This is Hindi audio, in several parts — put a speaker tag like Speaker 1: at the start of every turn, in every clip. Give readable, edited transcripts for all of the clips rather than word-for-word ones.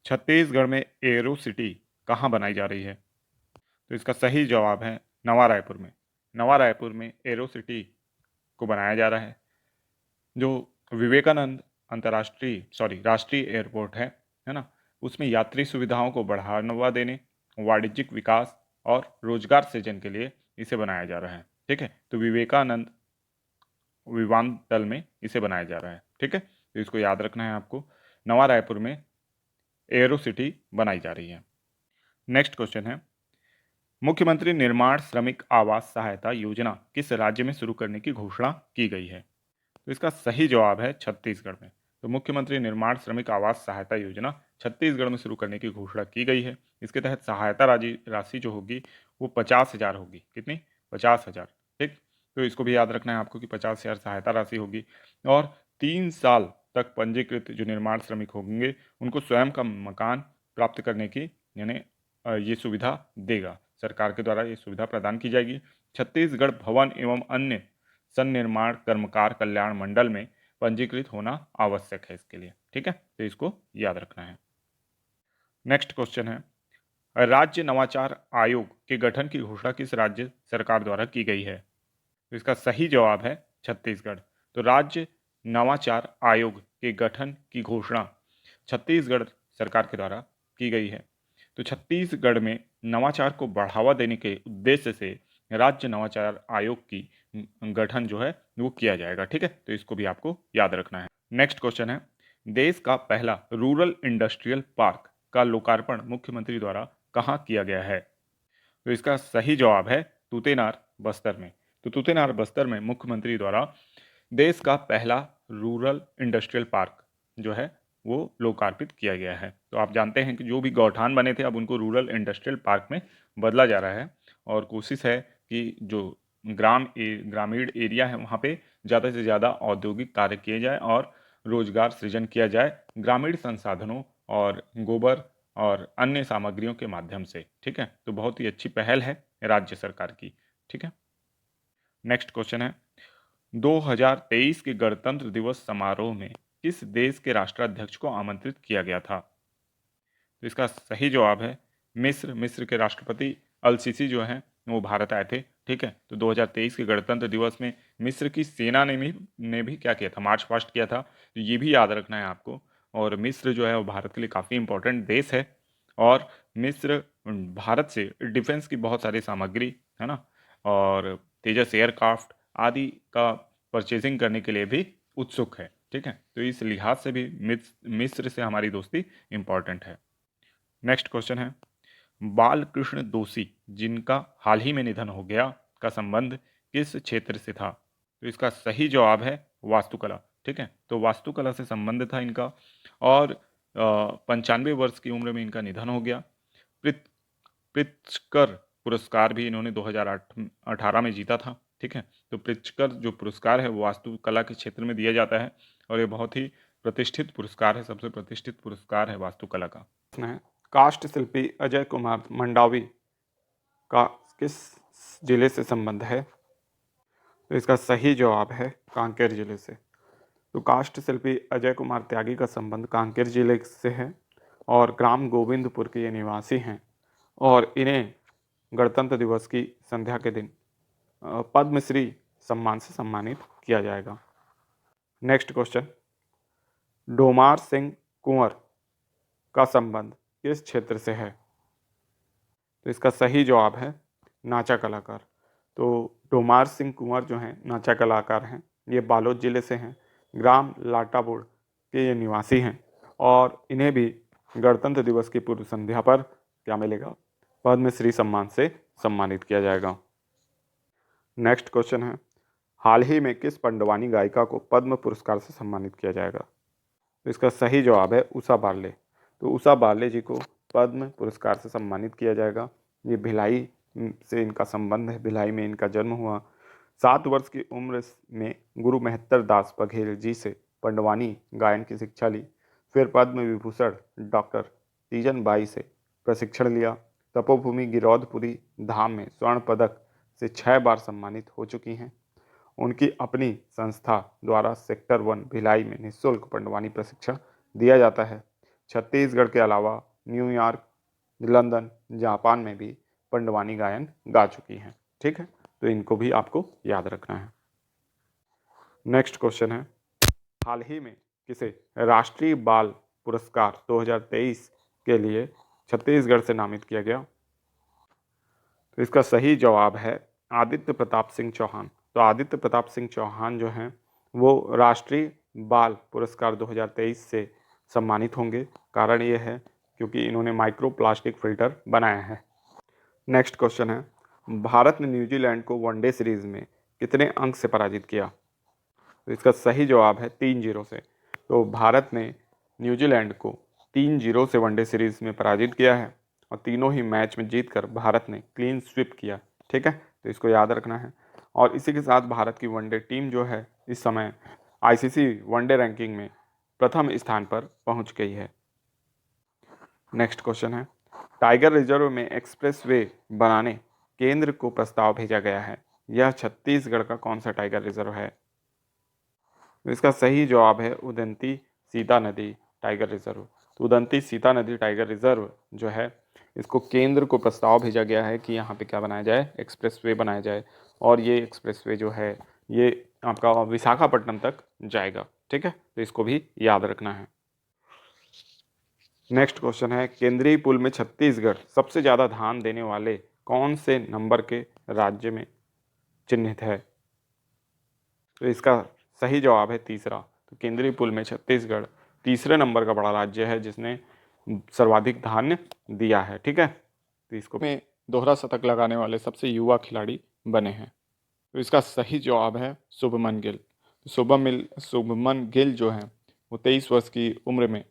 Speaker 1: छत्तीसगढ़ में एरो सिटी कहाँ बनाई जा रही है? तो इसका सही जवाब है नवा रायपुर में। नवा रायपुर में एरो सिटी को बनाया जा रहा है, जो विवेकानंद राष्ट्रीय एयरपोर्ट है ना, उसमें यात्री सुविधाओं को बढ़ावा देने, वाणिज्यिक विकास और रोजगार सृजन के लिए इसे बनाया जा रहा है। ठीक है, तो विवेकानंद विमानतल में इसे बनाया जा रहा है। ठीक है, तो इसको याद रखना है आपको। नवा रायपुर में एरो सिटी बनाई जा रही है। नेक्स्ट क्वेश्चन है, मुख्यमंत्री निर्माण श्रमिक आवास सहायता योजना किस राज्य में शुरू करने की घोषणा की गई है? तो इसका सही जवाब है छत्तीसगढ़ में। तो मुख्यमंत्री निर्माण श्रमिक आवास सहायता योजना छत्तीसगढ़ में शुरू करने की घोषणा की गई है। इसके तहत सहायता राशि जो होगी वो 50,000 होगी। कितनी? 50,000। ठीक, तो इसको भी याद रखना है आपको कि 50,000 सहायता राशि होगी और 3 साल तक पंजीकृत जो निर्माण श्रमिक होंगे उनको स्वयं का मकान प्राप्त करने की यानी ये सुविधा देगा। सरकार के द्वारा ये सुविधा प्रदान की जाएगी। छत्तीसगढ़ भवन एवं अन्य सन्निर्माण कर्मकार कल्याण मंडल में पंजीकृत होना आवश्यक है इसके लिए। ठीक है, तो इसको याद रखना है। नेक्स्ट क्वेश्चन है, राज्य नवाचार आयोग के गठन की घोषणा किस राज्य सरकार द्वारा की गई है? तो इसका सही जवाब है छत्तीसगढ़। तो राज्य नवाचार आयोग के गठन की घोषणा छत्तीसगढ़ सरकार के द्वारा की गई है। तो छत्तीसगढ़ में नवाचार को बढ़ावा देने के उद्देश्य से राज्य नवाचार आयोग की गठन जो है वो किया जाएगा। ठीक है, तो इसको भी आपको याद रखना है। नेक्स्ट क्वेश्चन है, देश का पहला रूरल इंडस्ट्रियल पार्क का लोकार्पण मुख्यमंत्री द्वारा कहाँ किया गया है? तो इसका सही जवाब है तूतेनार बस्तर में। तो तूतेनार बस्तर में मुख्यमंत्री द्वारा देश का पहला रूरल इंडस्ट्रियल पार्क जो है वो लोकार्पित किया गया है। तो आप जानते हैं कि जो भी गौठान बने थे अब उनको रूरल इंडस्ट्रियल पार्क में बदला जा रहा है और कोशिश है कि जो ग्रामीण एरिया है वहाँ पे ज़्यादा से ज़्यादा औद्योगिक कार्य किए जाए और रोजगार सृजन किया जाए ग्रामीण संसाधनों और गोबर और अन्य सामग्रियों के माध्यम से। ठीक है, तो बहुत ही अच्छी पहल है राज्य सरकार की। ठीक है, नेक्स्ट क्वेश्चन है, 2023 के गणतंत्र दिवस समारोह में किस देश के राष्ट्राध्यक्ष को आमंत्रित किया गया था? तो इसका सही जवाब है मिस्र। मिस्र के राष्ट्रपति अल सीसी जो हैं वो भारत आए थे। ठीक है, तो 2023 के गणतंत्र दिवस में मिस्र की सेना ने भी क्या किया था? मार्च पास्ट किया था। तो ये भी याद रखना है आपको। और मिस्र जो है वो भारत के लिए काफ़ी इंपॉर्टेंट देश है और मिस्र भारत से डिफेंस की बहुत सारी सामग्री है ना और तेजस एयरक्राफ्ट आदि का परचेजिंग करने के लिए भी उत्सुक है। ठीक है, तो इस लिहाज से भी मिस्र से हमारी दोस्ती इंपॉर्टेंट है। नेक्स्ट क्वेश्चन है, बाल कृष्ण दोषी जिनका हाल ही में निधन हो गया का संबंध किस क्षेत्र से था? तो इसका सही जवाब है वास्तुकला। ठीक है, तो वास्तुकला से संबंध था इनका और 95 वर्ष की उम्र में इनका निधन हो गया। प्रित्जकर पुरस्कार भी इन्होंने 2018 में जीता था। ठीक है, तो प्रित्जकर जो पुरस्कार है वो वास्तुकला के क्षेत्र में दिया जाता है और ये बहुत ही प्रतिष्ठित पुरस्कार है, सबसे प्रतिष्ठित पुरस्कार है वास्तुकला का।
Speaker 2: काष्ठ शिल्पी अजय कुमार मंडावी का किस जिले से संबंध है? तो इसका सही जवाब है कांकेर जिले से। तो काष्ठ शिल्पी अजय कुमार त्यागी का संबंध कांकेर जिले से है और ग्राम गोविंदपुर के ये निवासी हैं और इन्हें गणतंत्र दिवस की संध्या के दिन पद्मश्री सम्मान से सम्मानित किया जाएगा। नेक्स्ट क्वेश्चन, डोमार सिंह कुंवर का संबंध किस क्षेत्र से है? तो इसका सही जवाब है नाचा कलाकार। तो डोमार सिंह कुंवर जो हैं नाचा कलाकार हैं, ये बालोद जिले से हैं, ग्राम लाटाबुड़ के ये निवासी हैं और इन्हें भी गणतंत्र दिवस की पूर्व संध्या पर क्या मिलेगा? पद्मश्री सम्मान से सम्मानित किया जाएगा। नेक्स्ट क्वेश्चन है, हाल ही में किस पंडवानी गायिका को पद्म पुरस्कार से सम्मानित किया जाएगा? तो इसका सही जवाब है उषा बारले। तो उषा बारले जी को पद्म पुरस्कार से सम्मानित किया जाएगा। ये भिलाई से इनका संबंध है, भिलाई में इनका जन्म हुआ। 7 वर्ष की उम्र में गुरु मेहतर दास बघेल जी से पंडवानी गायन की शिक्षा ली। फिर पद्म विभूषण डॉक्टर तीजन बाई से प्रशिक्षण लिया। तपोभूमि गिरौदपुरी धाम में स्वर्ण पदक से 6 बार सम्मानित हो चुकी हैं। उनकी अपनी संस्था द्वारा सेक्टर 1 भिलाई में निःशुल्क पंडवानी प्रशिक्षण दिया जाता है। छत्तीसगढ़ के अलावा न्यूयॉर्क, लंदन, जापान में भी पंडवानी गायन गा चुकी हैं। ठीक है, तो इनको भी आपको याद रखना है। नेक्स्ट क्वेश्चन है, हाल ही में किसे राष्ट्रीय बाल पुरस्कार 2023 के लिए छत्तीसगढ़ से नामित किया गया? तो इसका सही जवाब है आदित्य प्रताप सिंह चौहान। तो आदित्य प्रताप सिंह चौहान जो हैं वो राष्ट्रीय बाल पुरस्कार 2023 से सम्मानित होंगे। कारण ये है क्योंकि इन्होंने माइक्रो प्लास्टिक फिल्टर बनाया है। नेक्स्ट क्वेश्चन है, भारत ने न्यूजीलैंड को वनडे सीरीज में कितने अंक से पराजित किया? तो इसका सही जवाब है 3-0 से। तो भारत ने न्यूजीलैंड को 3-0 से वनडे सीरीज में पराजित किया है और तीनों ही मैच में जीतकर भारत ने क्लीन स्वीप किया। ठीक है, तो इसको याद रखना है। और इसी के साथ भारत की वनडे टीम जो है इस समय आईसीसी वनडे रैंकिंग में प्रथम स्थान पर पहुंच गई है। नेक्स्ट क्वेश्चन है, टाइगर रिजर्व में एक्सप्रेसवे बनाने केंद्र को प्रस्ताव भेजा गया है। यह छत्तीसगढ़ का कौन सा टाइगर रिजर्व है? तो इसका सही जवाब है उदंती सीता नदी टाइगर रिजर्व। तो उदंती सीता नदी टाइगर रिजर्व जो है इसको केंद्र को प्रस्ताव भेजा गया है कि यहाँ पे क्या बनाया जाए, एक्सप्रेसवे बनाया जाए। और ये एक्सप्रेसवे जो है ये आपका विशाखापट्टनम तक जाएगा। ठीक है, तो इसको भी याद रखना है। नेक्स्ट क्वेश्चन है, केंद्रीय पुल में छत्तीसगढ़ सबसे ज़्यादा धान देने वाले कौन से नंबर के राज्य में चिन्हित है? तो इसका सही जवाब है तीसरा। तो केंद्रीय पुल में छत्तीसगढ़ तीसरे नंबर का बड़ा राज्य है जिसने सर्वाधिक धान्य दिया है। ठीक है, तो इसको में दोहरा शतक लगाने वाले सबसे युवा खिलाड़ी बने हैं। तो इसका सही जवाब है शुभमन गिल। शुभमन गिल जो हैं वो 23 वर्ष की उम्र में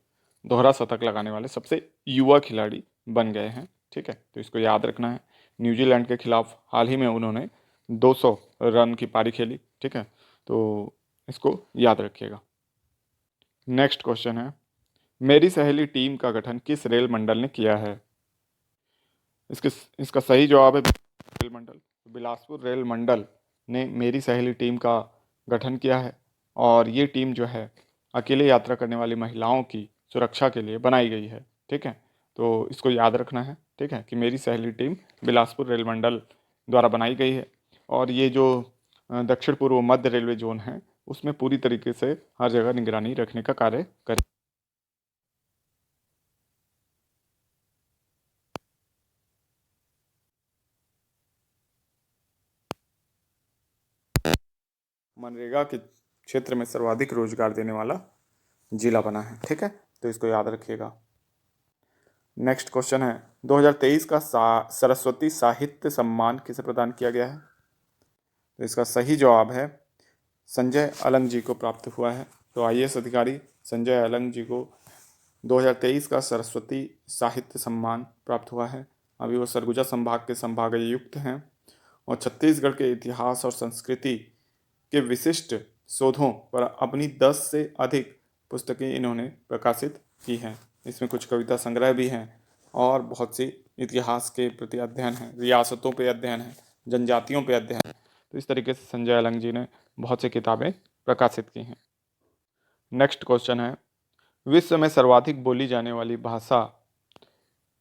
Speaker 2: दोहरा शतक लगाने वाले सबसे युवा खिलाड़ी बन गए हैं। ठीक है, तो इसको याद रखना है। न्यूजीलैंड के खिलाफ हाल ही में उन्होंने 200 रन की पारी खेली। ठीक है, तो इसको याद रखिएगा। नेक्स्ट क्वेश्चन है, मेरी सहेली टीम का गठन किस रेल मंडल ने किया है? इसका सही जवाब है रेल मंडल। बिलासपुर रेल मंडल ने मेरी सहेली टीम का गठन किया है और ये टीम जो है अकेले यात्रा करने वाली महिलाओं की सुरक्षा के लिए बनाई गई है। ठीक है, तो इसको याद रखना है। ठीक है, कि मेरी सहेली टीम बिलासपुर रेल मंडल द्वारा बनाई गई है और ये जो दक्षिण पूर्व मध्य रेलवे जोन है उसमें पूरी तरीके से हर जगह निगरानी रखने का कार्य करे। मनरेगा के क्षेत्र में सर्वाधिक रोजगार देने वाला जिला बना है। ठीक है, तो इसको याद रखिएगा। नेक्स्ट क्वेश्चन है, 2023 का सरस्वती साहित्य सम्मान किसे प्रदान किया गया है? तो इसका सही जवाब है संजय अलंग जी को प्राप्त हुआ है। तो आईएएस अधिकारी संजय अलंग जी को 2023 का सरस्वती साहित्य सम्मान प्राप्त हुआ है। अभी वो सरगुजा संभाग के संभागायुक्त हैं और छत्तीसगढ़ के इतिहास और संस्कृति के विशिष्ट शोधों पर अपनी 10 से अधिक पुस्तकें इन्होंने प्रकाशित की हैं। इसमें कुछ कविता संग्रह भी हैं और बहुत सी इतिहास के प्रति अध्ययन है, रियासतों पे अध्ययन है, जनजातियों पे अध्ययन है। तो इस तरीके से संजय अलंग जी ने बहुत सी किताबें प्रकाशित की हैं। नेक्स्ट क्वेश्चन है, विश्व में सर्वाधिक बोली जाने वाली भाषा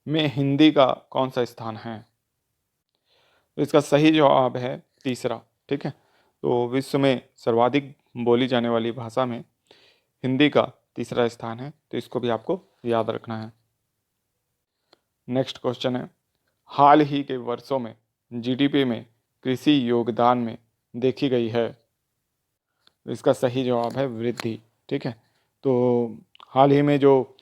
Speaker 2: में हिंदी का कौन सा स्थान है? तो इसका सही जवाब है तीसरा। ठीक है, तो विश्व में सर्वाधिक बोली जाने वाली भाषा में हिंदी का तीसरा स्थान है। तो इसको भी आपको याद रखना है। नेक्स्ट क्वेश्चन है, हाल ही के वर्षों में जीडीपी में कृषि योगदान में देखी गई है? तो इसका सही जवाब है वृद्धि। ठीक है, तो हाल ही में जो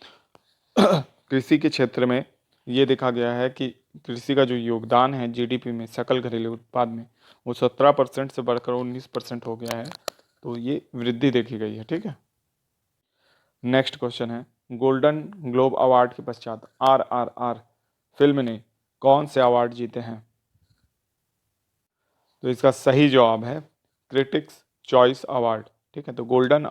Speaker 2: कृषि के क्षेत्र में ये देखा गया है कि कृषि का जो योगदान है जीडीपी में, सकल घरेलू उत्पाद में, वो 17% से बढ़कर 19% हो गया है। तो ये वृद्धि देखी गई है। ठीक है, नेक्स्ट क्वेश्चन है, गोल्डन ग्लोब अवार्ड के पश्चात आरआरआर फिल्म ने कौन से अवार्ड जीते हैं? तो इसका सही जवाब है क्रिटिक्स चॉइस अवार्ड। ठीक है, तो गोल्डन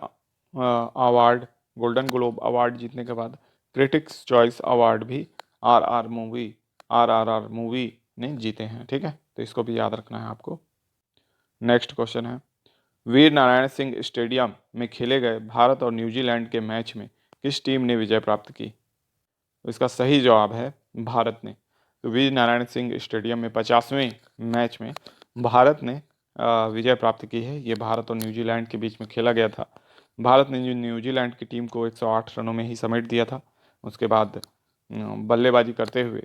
Speaker 2: ग्लोब अवार्ड जीतने के बाद क्रिटिक्स चॉइस अवार्ड भी आरआरआर मूवी ने जीते हैं। ठीक है, तो इसको भी याद रखना है आपको। नेक्स्ट क्वेश्चन है, वीर नारायण सिंह स्टेडियम में खेले गए भारत और न्यूजीलैंड के मैच में किस टीम ने विजय प्राप्त की? तो इसका सही जवाब है भारत ने। तो वीर नारायण सिंह स्टेडियम में 50वें मैच में भारत ने विजय प्राप्त की है। ये भारत और न्यूजीलैंड के बीच में खेला गया था। भारत ने न्यूजीलैंड की टीम को 108 रनों में ही समेट दिया था। उसके बाद बल्लेबाजी करते हुए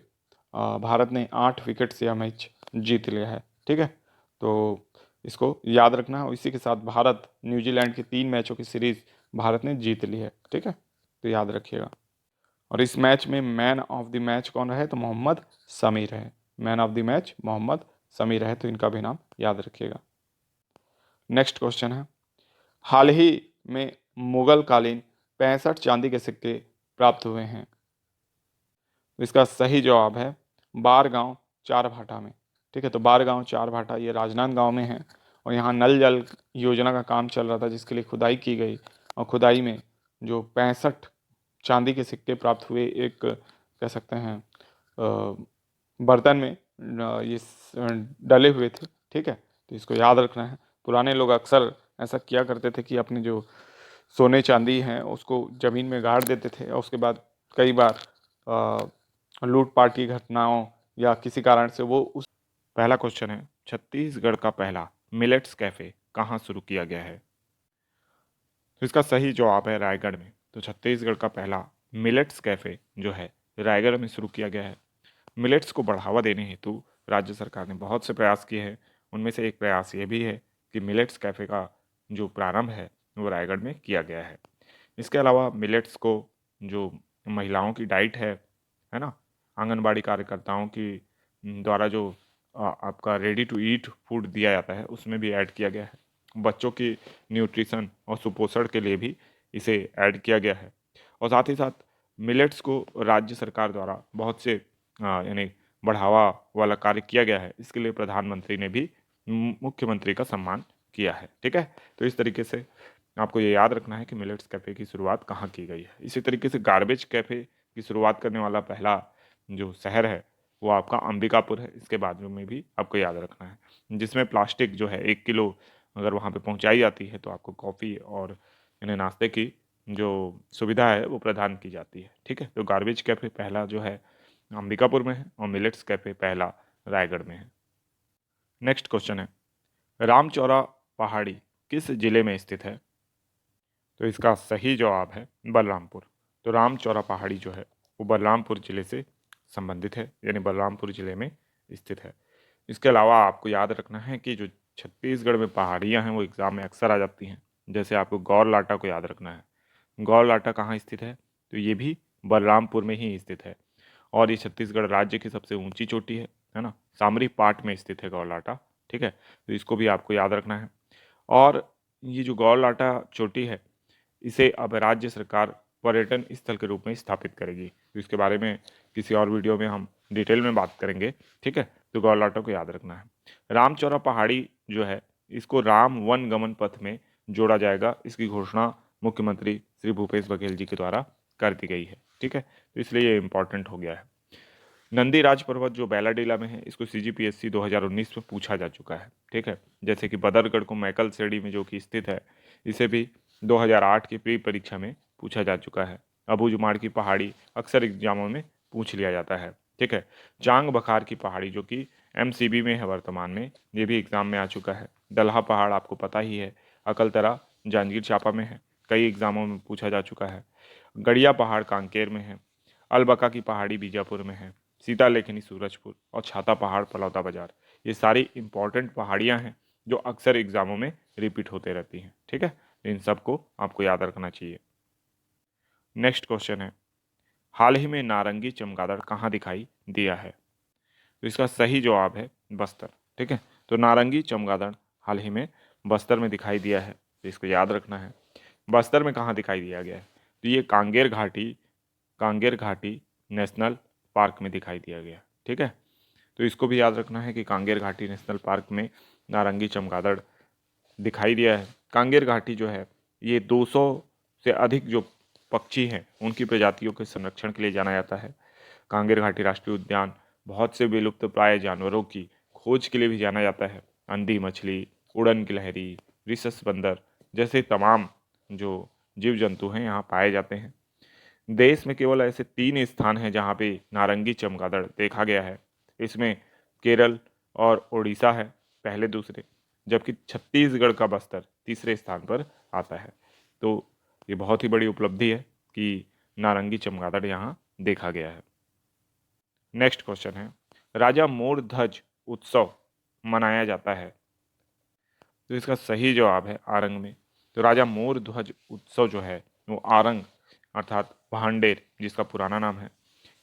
Speaker 2: भारत ने 8 विकेट से यह मैच जीत लिया है। ठीक है, तो इसको याद रखना है। और इसी के साथ भारत न्यूजीलैंड की 3 मैचों की सीरीज भारत ने जीत ली है। ठीक है, तो याद रखिएगा। और इस मैच में मैन ऑफ द मैच कौन रहे? तो मोहम्मद समीर है। Man of the match Mohammed Sameer है, तो इनका भी नाम याद रखिएगा। नेक्स्ट क्वेश्चन है, हाल ही में मुगल कालीन 65 चांदी के सिक्के प्राप्त हुए हैं। तो इसका सही जवाब है बारगांव चारभाठा में। ठीक है, तो बारगांव चारभाठा ये राजनांदगांव में है। और यहाँ नल जल योजना का काम चल रहा था, जिसके लिए खुदाई की गई। और खुदाई में जो 65 चांदी के सिक्के प्राप्त हुए, एक कह सकते हैं बर्तन में ये डले हुए थे। ठीक है, तो इसको याद रखना है। पुराने लोग अक्सर ऐसा किया करते थे कि अपने जो सोने चांदी हैं उसको ज़मीन में गाड़ देते थे, और उसके बाद कई बार लूटपाट की घटनाओं या किसी कारण से वो उस।
Speaker 1: पहला क्वेश्चन है, छत्तीसगढ़ का पहला मिलेट्स कैफे कहाँ शुरू किया गया है? तो इसका सही जवाब है रायगढ़ में। तो छत्तीसगढ़ का पहला मिलेट्स कैफे जो है रायगढ़ में शुरू किया गया है। मिलेट्स को बढ़ावा देने हेतु राज्य सरकार ने बहुत से प्रयास किए हैं। उनमें से एक प्रयास ये भी है कि मिलेट्स कैफे का जो प्रारंभ है वो रायगढ़ में किया गया है। इसके अलावा मिलेट्स को जो महिलाओं की डाइट है ना, आंगनबाड़ी कार्यकर्ताओं की द्वारा जो आपका रेडी टू ईट फूड दिया जाता है उसमें भी ऐड किया गया है। बच्चों की न्यूट्रिशन और सुपोषण के लिए भी इसे ऐड किया गया है। और साथ ही साथ मिलेट्स को राज्य सरकार द्वारा बहुत से यानी बढ़ावा वाला कार्य किया गया है। इसके लिए प्रधानमंत्री ने भी मुख्यमंत्री का सम्मान किया है। ठीक है, तो इस तरीके से आपको ये याद रखना है कि मिलेट्स कैफ़े की शुरुआत कहाँ की गई है। इसी तरीके से गार्बेज कैफ़े की शुरुआत करने वाला पहला जो शहर है वो आपका अंबिकापुर है। इसके बारे में भी आपको याद रखना है, जिसमें प्लास्टिक जो है 1 किलो अगर वहाँ पे पहुँचाई जाती है तो आपको कॉफ़ी और यानी नाश्ते की जो सुविधा है वो प्रदान की जाती है। ठीक है, तो गार्बेज कैफ़े पहला जो है अंबिकापुर में है और मिलेट्स कैफ़े पहला रायगढ़ में है। नेक्स्ट क्वेश्चन है, रामचौरा पहाड़ी किस जिले में स्थित है? तो इसका सही जवाब है बलरामपुर। तो रामचौरा पहाड़ी जो है वो बलरामपुर जिले से संबंधित है, यानी बलरामपुर जिले में स्थित है। इसके अलावा आपको याद रखना है कि जो छत्तीसगढ़ में पहाड़ियाँ हैं वो एग्ज़ाम में अक्सर आ जाती हैं। जैसे आपको गौर लाटा को याद रखना है। गौर लाटा कहाँ स्थित है? तो ये भी बलरामपुर में ही स्थित है। और ये छत्तीसगढ़ राज्य की सबसे ऊंची चोटी है ना, सामरी पाट में स्थित है गौर लाटा। ठीक है, तो इसको भी आपको याद रखना है। और ये जो गौर लाटा चोटी है इसे अब राज्य सरकार पर्यटन स्थल के रूप में स्थापित करेगी। तो इसके बारे में किसी और वीडियो में हम डिटेल में बात करेंगे। ठीक है, तो गौर लाटा को याद रखना है। रामचौरा पहाड़ी जो है इसको राम वन गमन पथ में जोड़ा जाएगा। इसकी घोषणा मुख्यमंत्री श्री भूपेश बघेल जी के द्वारा कर दी गई है। ठीक है, तो इसलिए ये इंपॉर्टेंट हो गया है। नंदीराज पर्वत जो बैलाडीला में है इसको CGPSC 2019 में पूछा जा चुका है। ठीक है, जैसे कि बदरगढ़ को मैकल सेड़ी में जो कि स्थित है इसे भी 2008 की प्री परीक्षा में पूछा जा चुका है। अबूझमाड़ की पहाड़ी अक्सर एग्जामों में पूछ लिया जाता है। ठीक है, चांग बखार की पहाड़ी जो कि MCB में है वर्तमान में, ये भी एग्जाम में आ चुका है। दलहा पहाड़ आपको पता ही है, अकलतरा जांजगीर चांपा में है, कई एग्जामों में पूछा जा चुका है। गड़िया पहाड़ कांकेर में है। अलबका की पहाड़ी बीजापुर में है। सीता लेखनी सूरजपुर और छाता पहाड़ पलौदा बाजार, ये सारी इंपॉर्टेंट पहाड़ियाँ हैं जो अक्सर एग्जामों में रिपीट होते रहती हैं। ठीक है, इन सबको आपको याद रखना चाहिए। नेक्स्ट क्वेश्चन है, हाल ही में नारंगी चमगादड़ कहाँ दिखाई दिया है? तो इसका सही जवाब है बस्तर। ठीक है, तो नारंगी चमगादड़ हाल ही में बस्तर में दिखाई दिया है, तो इसको याद रखना है। बस्तर में कहाँ दिखाई दिया गया है? तो ये कांगेर घाटी नेशनल पार्क में दिखाई दिया गया। ठीक है, तो इसको भी याद रखना है कि कांगेर घाटी नेशनल पार्क में नारंगी चमगादड़ दिखाई दिया है। कांगेर घाटी जो है ये 200 से अधिक जो पक्षी हैं उनकी प्रजातियों के संरक्षण के लिए जाना जाता है। कांगेर घाटी राष्ट्रीय उद्यान बहुत से विलुप्त प्राय जानवरों की खोज के लिए भी जाना जाता है। अंधी मछली, उड़न गिलहरी, रिसस बंदर जैसे तमाम जो जीव जंतु हैं यहाँ पाए जाते हैं। देश में केवल ऐसे 3 स्थान हैं जहाँ पे नारंगी चमगादड़ देखा गया है। इसमें केरल और उड़ीसा है पहले दूसरे, जबकि छत्तीसगढ़ का बस्तर तीसरे स्थान पर आता है। तो ये बहुत ही बड़ी उपलब्धि है कि नारंगी चमगादड़ यहाँ देखा गया है। नेक्स्ट क्वेश्चन है, राजा मोर ध्वज उत्सव मनाया जाता है। तो इसका सही जवाब है आरंग में। तो राजा मोर ध्वज उत्सव जो है वो आरंग अर्थात भांडेर, जिसका पुराना नाम है,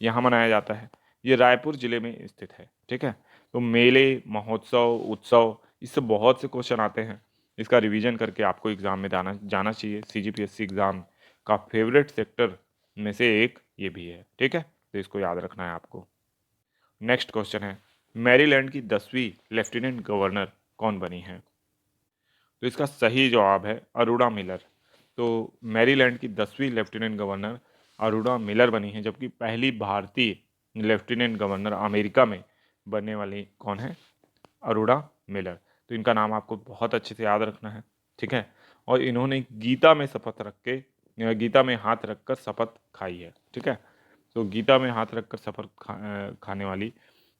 Speaker 1: यहाँ मनाया जाता है। ये रायपुर जिले में स्थित है। ठीक है। तो मेले, महोत्सव, उत्सव, इससे बहुत से क्वेश्चन आते हैं। इसका रिवीजन करके आपको एग्जाम में जाना चाहिए। सीजीपीएससी एग्जाम का फेवरेट सेक्टर में से एक ये भी है। ठीक है, तो इसको याद रखना है आपको। नेक्स्ट क्वेश्चन है, मैरीलैंड की 10वीं लेफ्टिनेंट गवर्नर कौन बनी है। तो इसका सही जवाब है अरुणा मिलर। तो मैरीलैंड की 10वीं लेफ्टिनेंट गवर्नर अरुणा मिलर बनी है, जबकि पहली भारतीय लेफ्टिनेंट गवर्नर अमेरिका में बनने वाली कौन है, अरुणा मिलर। तो इनका नाम आपको बहुत अच्छे से याद रखना है। ठीक है। और इन्होंने गीता में हाथ रखकर शपथ खाई है। ठीक है। तो गीता में हाथ रखकर खाने वाली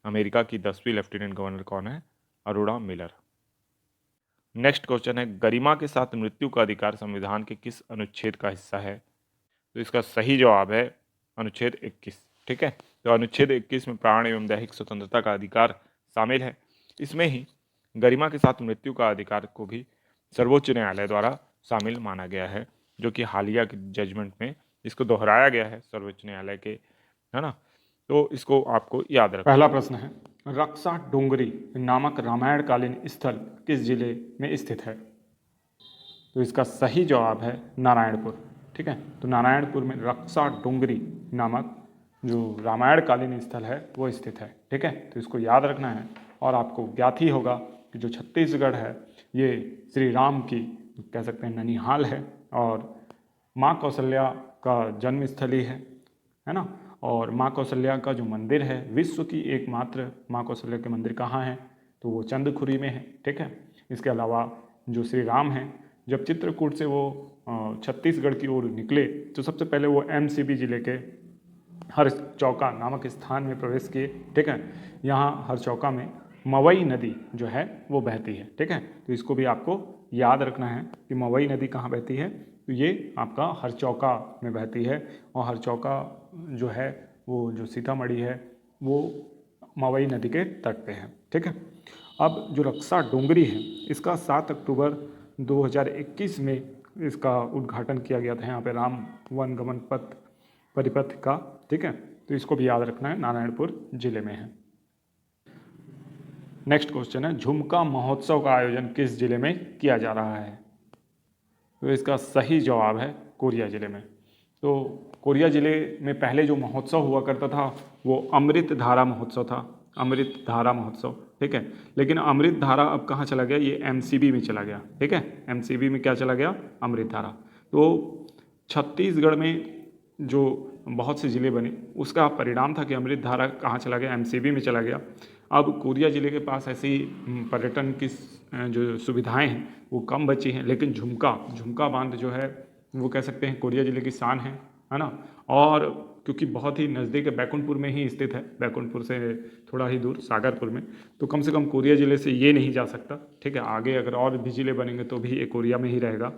Speaker 1: अमेरिका की 10वीं लेफ्टिनेंट गवर्नर कौन है, अरुणा मिलर। नेक्स्ट क्वेश्चन है, गरिमा के साथ मृत्यु का अधिकार संविधान के किस अनुच्छेद का हिस्सा है। तो इसका सही जवाब है अनुच्छेद 21। ठीक है। तो अनुच्छेद 21 में प्राण एवं दैहिक स्वतंत्रता का अधिकार शामिल है। इसमें ही गरिमा के साथ मृत्यु का अधिकार को भी सर्वोच्च न्यायालय द्वारा शामिल माना गया है, जो कि हालिया की जजमेंट में इसको दोहराया गया है सर्वोच्च न्यायालय के, है ना। तो इसको आपको याद रखना।
Speaker 2: पहला प्रश्न है, रक्षा डोंगरी नामक रामायणकालीन स्थल किस जिले में स्थित है। तो इसका सही जवाब है नारायणपुर। ठीक है। तो नारायणपुर में रक्षा डोंगरी नामक जो रामायणकालीन स्थल है वो स्थित है। ठीक है। तो इसको याद रखना है। और आपको ज्ञात ही होगा कि जो छत्तीसगढ़ है ये श्री राम की कह सकते हैं ननिहाल है, और माँ कौशल्या का जन्म स्थली है ना। और माँ कौशल्या का जो मंदिर है, विश्व की एकमात्र माँ कौशल्या के मंदिर कहाँ है, तो वो चंद्रखुरी में है। ठीक है। इसके अलावा जो श्री राम हैं, जब चित्रकूट से वो छत्तीसगढ़ की ओर निकले तो सबसे पहले वो एमसीबी जिले के हरचौका नामक स्थान में प्रवेश किए। ठीक है। यहाँ हरचौका में मवई नदी जो है वो बहती है। ठीक है। तो इसको भी आपको याद रखना है कि मवई नदी कहाँ बहती है, तो ये आपका हरचौका में बहती है। और हरचौका जो है वो जो सीतामढ़ी है वो मवई नदी के तट पे है। ठीक है। अब जो रक्षा डोंगरी है इसका 7 अक्टूबर 2021 में इसका उद्घाटन किया गया था यहाँ पे राम वन गमन पथ परिपथ का। ठीक है। तो इसको भी याद रखना है, नारायणपुर जिले में है। नेक्स्ट क्वेश्चन है, झुमका महोत्सव का आयोजन किस जिले में किया जा रहा है। तो इसका सही जवाब है कोरिया जिले में। तो कोरिया जिले में पहले जो महोत्सव हुआ करता था वो अमृत धारा महोत्सव था, अमृत धारा महोत्सव। ठीक है। लेकिन अमृत धारा अब कहाँ चला गया, ये एमसीबी में चला गया। ठीक है। एमसीबी में क्या चला गया, अमृत धारा। तो छत्तीसगढ़ में जो बहुत से ज़िले बने उसका परिणाम था कि अमृत धारा कहाँ चला गया, एमसीबी में चला गया। अब कोरिया ज़िले के पास ऐसी पर्यटन की जो सुविधाएं हैं वो कम बची हैं, लेकिन झुमका बांध जो है वो कह सकते हैं कोरिया ज़िले की शान है ना। और क्योंकि बहुत ही नज़दीक है, बैकुंठपुर में ही स्थित है, बैकुंठपुर से थोड़ा ही दूर सागरपुर में, तो कम से कम कोरिया ज़िले से ये नहीं जा सकता। ठीक है। आगे अगर और भी ज़िले बनेंगे तो भी ये कोरिया में ही रहेगा।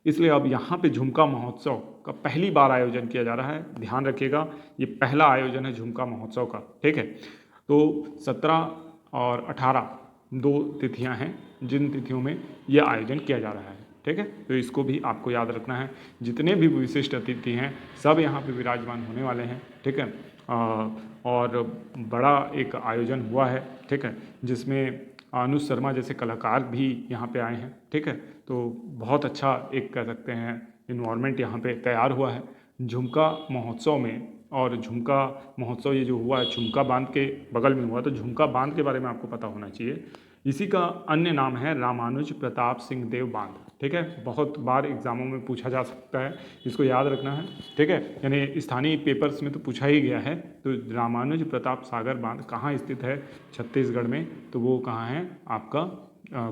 Speaker 2: इसलिए अब यहाँ पे झुमका महोत्सव का पहली बार आयोजन किया जा रहा है। ध्यान रखिएगा, ये पहला आयोजन है झुमका महोत्सव का। ठीक है। तो 17 और 18 2 तिथियां हैं जिन तिथियों में यह आयोजन किया जा रहा है। ठीक है। तो इसको भी आपको याद रखना है। जितने भी विशिष्ट अतिथि हैं सब यहाँ पे विराजमान होने वाले हैं। ठीक है। और बड़ा एक आयोजन हुआ है। ठीक है। जिसमें अनुज शर्मा जैसे कलाकार भी यहाँ पे आए हैं। ठीक है। तो बहुत अच्छा एक कह सकते हैं इन्वायरमेंट यहाँ पे तैयार हुआ है झुमका महोत्सव में। और झुमका महोत्सव ये जो हुआ है झुमका बांध के बगल में हुआ, तो झुमका बांध के बारे में आपको पता होना चाहिए। इसी का अन्य नाम है रामानुज प्रताप सिंह देव बांध। ठीक है। बहुत बार एग्जामों में पूछा जा सकता है, इसको याद रखना है। ठीक है। यानी स्थानीय पेपर्स में तो पूछा ही गया है। तो रामानुज प्रताप सागर बांध कहाँ स्थित है छत्तीसगढ़ में, तो वो कहाँ है आपका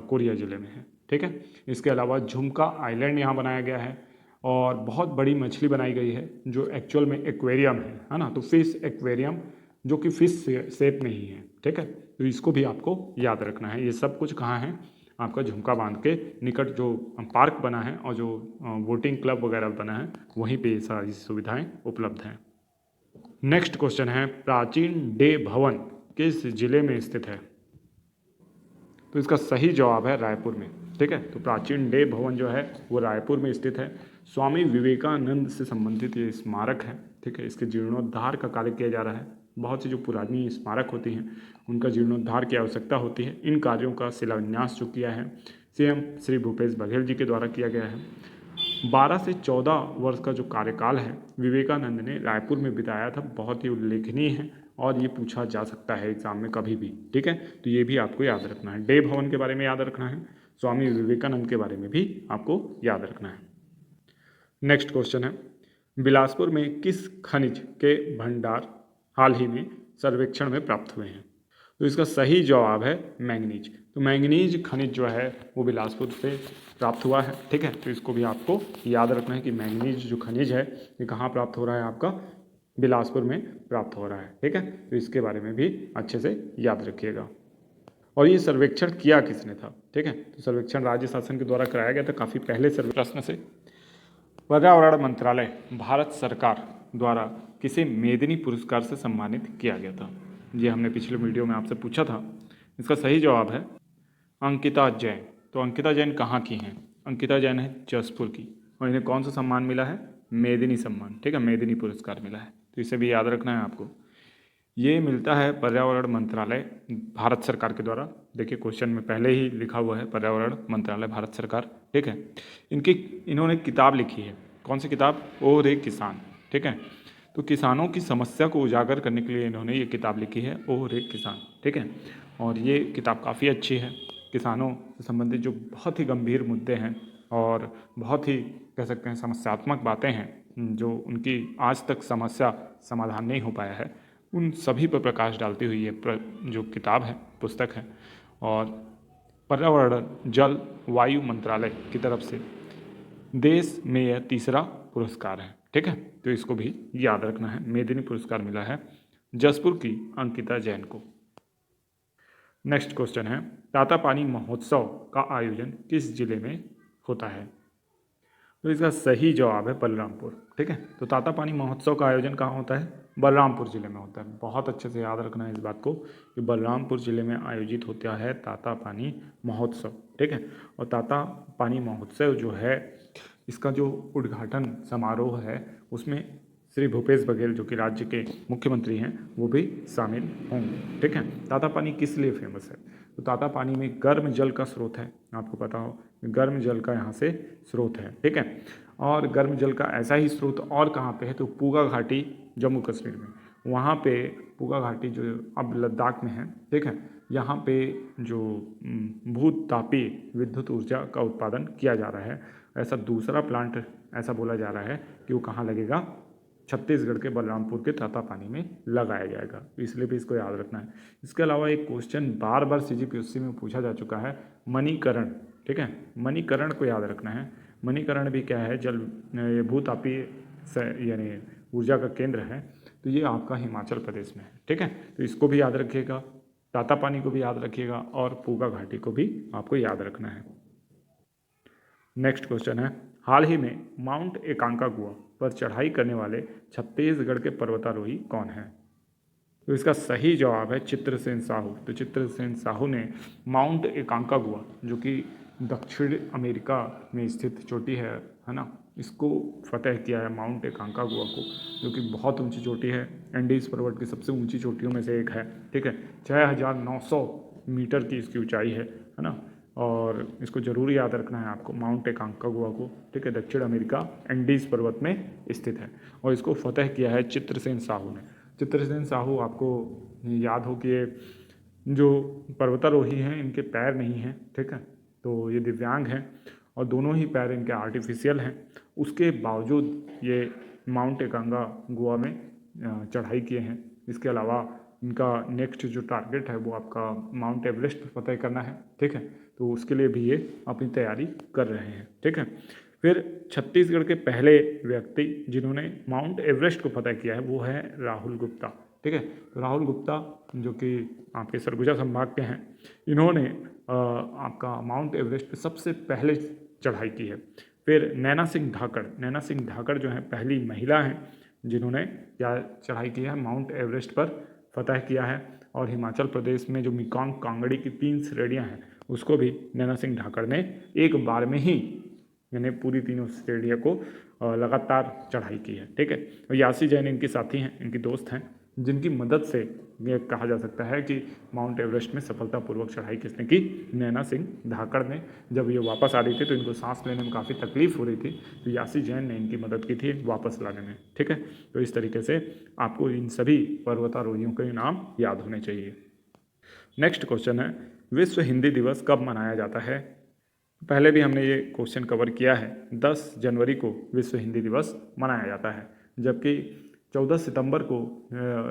Speaker 2: कोरिया ज़िले में है। ठीक है। इसके अलावा झुमका आइलैंड यहाँ बनाया गया है और बहुत बड़ी मछली बनाई गई है जो एक्चुअल में एक्वेरियम है ना, तो फिश एक्वेरियम जो कि फिश शेप में ही है, ठीक है। तो इसको भी आपको याद रखना है। ये सब कुछ कहाँ है, आपका झुमका बांध के निकट जो पार्क बना है और जो बोटिंग क्लब वगैरह बना है वहीं पे ये सारी सुविधाएं उपलब्ध हैं। नेक्स्ट क्वेश्चन है, प्राचीन डे भवन किस जिले में स्थित है? तो इसका सही जवाब है रायपुर में, ठीक है। तो प्राचीन डे भवन जो है वो रायपुर में स्थित है। स्वामी विवेकानंद से संबंधित ये स्मारक है, ठीक है। इसके जीर्णोद्धार का कार्य किया जा रहा है। बहुत सी जो पुरानी स्मारक होती हैं उनका जीर्णोद्धार की आवश्यकता होती है। इन कार्यों का शिलान्यास जो किया है सीएम श्री भूपेश बघेल जी के द्वारा किया गया है। 12 से 14 वर्ष का जो कार्यकाल है विवेकानंद ने रायपुर में बिताया था, बहुत ही उल्लेखनीय है और ये पूछा जा सकता है एग्जाम में कभी भी, ठीक है। तो ये भी आपको याद रखना है। डे भवन के बारे में याद रखना है, स्वामी विवेकानंद के बारे में भी आपको याद रखना है। नेक्स्ट क्वेश्चन है, बिलासपुर में किस खनिज के भंडार हाल ही में सर्वेक्षण में प्राप्त हुए हैं? तो इसका सही जवाब है मैंगनीज। तो मैंगनीज खनिज जो है वो बिलासपुर से प्राप्त हुआ है, ठीक है। तो इसको भी आपको याद रखना है कि मैंगनीज जो खनिज है ये कहाँ प्राप्त हो रहा है, आपका बिलासपुर में प्राप्त हो रहा है, ठीक है। तो इसके बारे में भी अच्छे से याद रखिएगा। और ये सर्वेक्षण किया किसने था, ठीक है। तो सर्वेक्षण राज्य शासन के द्वारा कराया गया था काफ़ी पहले। प्रश्न से, पर्यावरण मंत्रालय भारत सरकार द्वारा किसे मेदिनी पुरस्कार से सम्मानित किया गया था? ये हमने पिछले वीडियो में आपसे पूछा था। इसका सही जवाब है अंकिता जैन। तो अंकिता जैन कहाँ की हैं? अंकिता जैन है जसपुर की और इन्हें कौन सा सम्मान मिला है? मेदिनी सम्मान, ठीक है, मेदिनी पुरस्कार मिला है। तो इसे भी याद रखना है आपको। ये मिलता है पर्यावरण मंत्रालय भारत सरकार के द्वारा। देखिए क्वेश्चन में पहले ही लिखा हुआ है पर्यावरण मंत्रालय भारत सरकार, ठीक है। इन्होंने किताब लिखी है, कौन सी किताब? ओ रे किसान, ठीक है। तो किसानों की समस्या को उजागर करने के लिए इन्होंने ये किताब लिखी है, ओ रे किसान, ठीक है। और ये किताब काफ़ी अच्छी है। किसानों से संबंधित जो बहुत ही गंभीर मुद्दे हैं और बहुत ही कह सकते हैं समस्यात्मक बातें हैं जो उनकी आज तक समस्या समाधान नहीं हो पाया है, उन सभी पर प्रकाश डालती हुई ये जो किताब है, पुस्तक है। और पर्यावरण जल वायु मंत्रालय की तरफ से देश में यह तीसरा पुरस्कार है, ठीक है। तो इसको भी याद रखना है। मेदिनी पुरस्कार मिला है जसपुर की अंकिता जैन को। नेक्स्ट क्वेश्चन है, तातापानी महोत्सव का आयोजन किस जिले में होता है? तो इसका सही जवाब है बलरामपुर, ठीक है। तो तातापानी महोत्सव का आयोजन कहाँ होता है? बलरामपुर जिले में होता है। बहुत अच्छे से याद रखना है इस बात को कि बलरामपुर जिले में आयोजित होता है तातापानी महोत्सव, ठीक है। और तातापानी महोत्सव जो है इसका जो उद्घाटन समारोह है उसमें श्री भूपेश बघेल जो कि राज्य के मुख्यमंत्री हैं वो भी शामिल होंगे, ठीक है। तातापानी किस लिए फेमस है? तो तातापानी में गर्म जल का स्रोत है, आपको पता हो गर्म जल का यहाँ से स्रोत है, ठीक है। और गर्म जल का ऐसा ही स्रोत और कहाँ पे है? तो पूगा घाटी जम्मू कश्मीर में, वहाँ पे पूगा घाटी जो अब लद्दाख में है, ठीक है। यहाँ पे जो भूतापीय विद्युत ऊर्जा का उत्पादन किया जा रहा है, ऐसा दूसरा प्लांट ऐसा बोला जा रहा है कि वो कहाँ लगेगा? छत्तीसगढ़ के बलरामपुर के तातापानी में लगाया जाएगा, इसलिए भी इसको याद रखना है। इसके अलावा एक क्वेश्चन बार बार CGPSC में पूछा जा चुका है, मणिकरण, ठीक है। मणिकरण को याद रखना है। मणिकरण भी क्या है? जल भूतापीय यानी ऊर्जा का केंद्र है, तो ये आपका हिमाचल प्रदेश में है, ठीक है। तो इसको भी याद रखिएगा, तातापानी को भी याद रखिएगा और पूगा घाटी को भी आपको याद रखना है। नेक्स्ट क्वेश्चन है, हाल ही में माउंट एकांकागुआ पर चढ़ाई करने वाले छत्तीसगढ़ के पर्वतारोही कौन हैं? तो इसका सही जवाब है चित्रसेन साहू। तो चित्रसेन साहू ने माउंट एकांकागुआ जो कि दक्षिण अमेरिका में स्थित चोटी है ना, इसको फतेह किया है, माउंट एकांकागुआ को, जो कि बहुत ऊंची चोटी है, एंडीज पर्वत की सबसे ऊंची चोटियों में से एक है, ठीक है। 6900 मीटर की इसकी ऊंचाई है ना। और इसको जरूर याद रखना है आपको, माउंट एकांकागुआ को, ठीक है। दक्षिण अमेरिका एंडीज पर्वत में स्थित है और इसको फतेह किया है चित्रसेन साहू ने। चित्रसेन साहू आपको याद हो कि ये जो पर्वतारोही हैं इनके पैर नहीं हैं, ठीक है। तो ये दिव्यांग हैं और दोनों ही पैर इनके आर्टिफिशियल हैं, उसके बावजूद ये माउंट एकांकागुआ में चढ़ाई किए हैं। इसके अलावा इनका नेक्स्ट जो टारगेट है वो आपका माउंट एवरेस्ट फतेह करना है, ठीक है। तो उसके लिए भी ये अपनी तैयारी कर रहे हैं, ठीक है। फिर
Speaker 1: छत्तीसगढ़ के पहले व्यक्ति जिन्होंने माउंट एवरेस्ट को फतह किया है वो है राहुल गुप्ता। ठीक है, तो राहुल गुप्ता जो कि आपके सरगुजा संभाग के हैं, इन्होंने आपका माउंट एवरेस्ट पे सबसे पहले चढ़ाई की है। फिर नैना सिंह धाकड़ जो है पहली महिला हैं जिन्होंने क्या चढ़ाई की है, माउंट एवरेस्ट पर फतह किया है। और हिमाचल प्रदेश में जो मेकॉन्ग कांगड़ी की 3 श्रेणियाँ हैं उसको भी नैना सिंह धाकड़ ने एक बार में ही, यानी पूरी तीनों श्रेणियों को लगातार चढ़ाई की है। ठीक है, और यासी जैन इनके साथी हैं, इनकी दोस्त हैं, जिनकी मदद से ये कहा जा सकता है कि माउंट एवरेस्ट में सफलतापूर्वक चढ़ाई किसने की, नैना सिंह धाकड़ ने। जब ये वापस आ रही थी तो इनको सांस लेने में काफ़ी तकलीफ हो रही थी, तो यासी जैन ने इनकी मदद की थी वापस लाने में। ठीक है, तो इस तरीके से आपको इन सभी पर्वतारोहियों के नाम याद होने चाहिए। नेक्स्ट क्वेश्चन है, विश्व हिंदी दिवस कब मनाया जाता है? पहले भी हमने ये क्वेश्चन कवर किया है। 10 जनवरी को विश्व हिंदी दिवस मनाया जाता है, जबकि 14 सितंबर को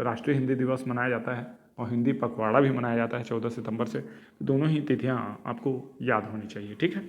Speaker 1: राष्ट्रीय हिंदी दिवस मनाया जाता है और हिंदी पखवाड़ा भी मनाया जाता है 14 सितंबर से। दोनों ही तिथियां आपको याद होनी चाहिए। ठीक है,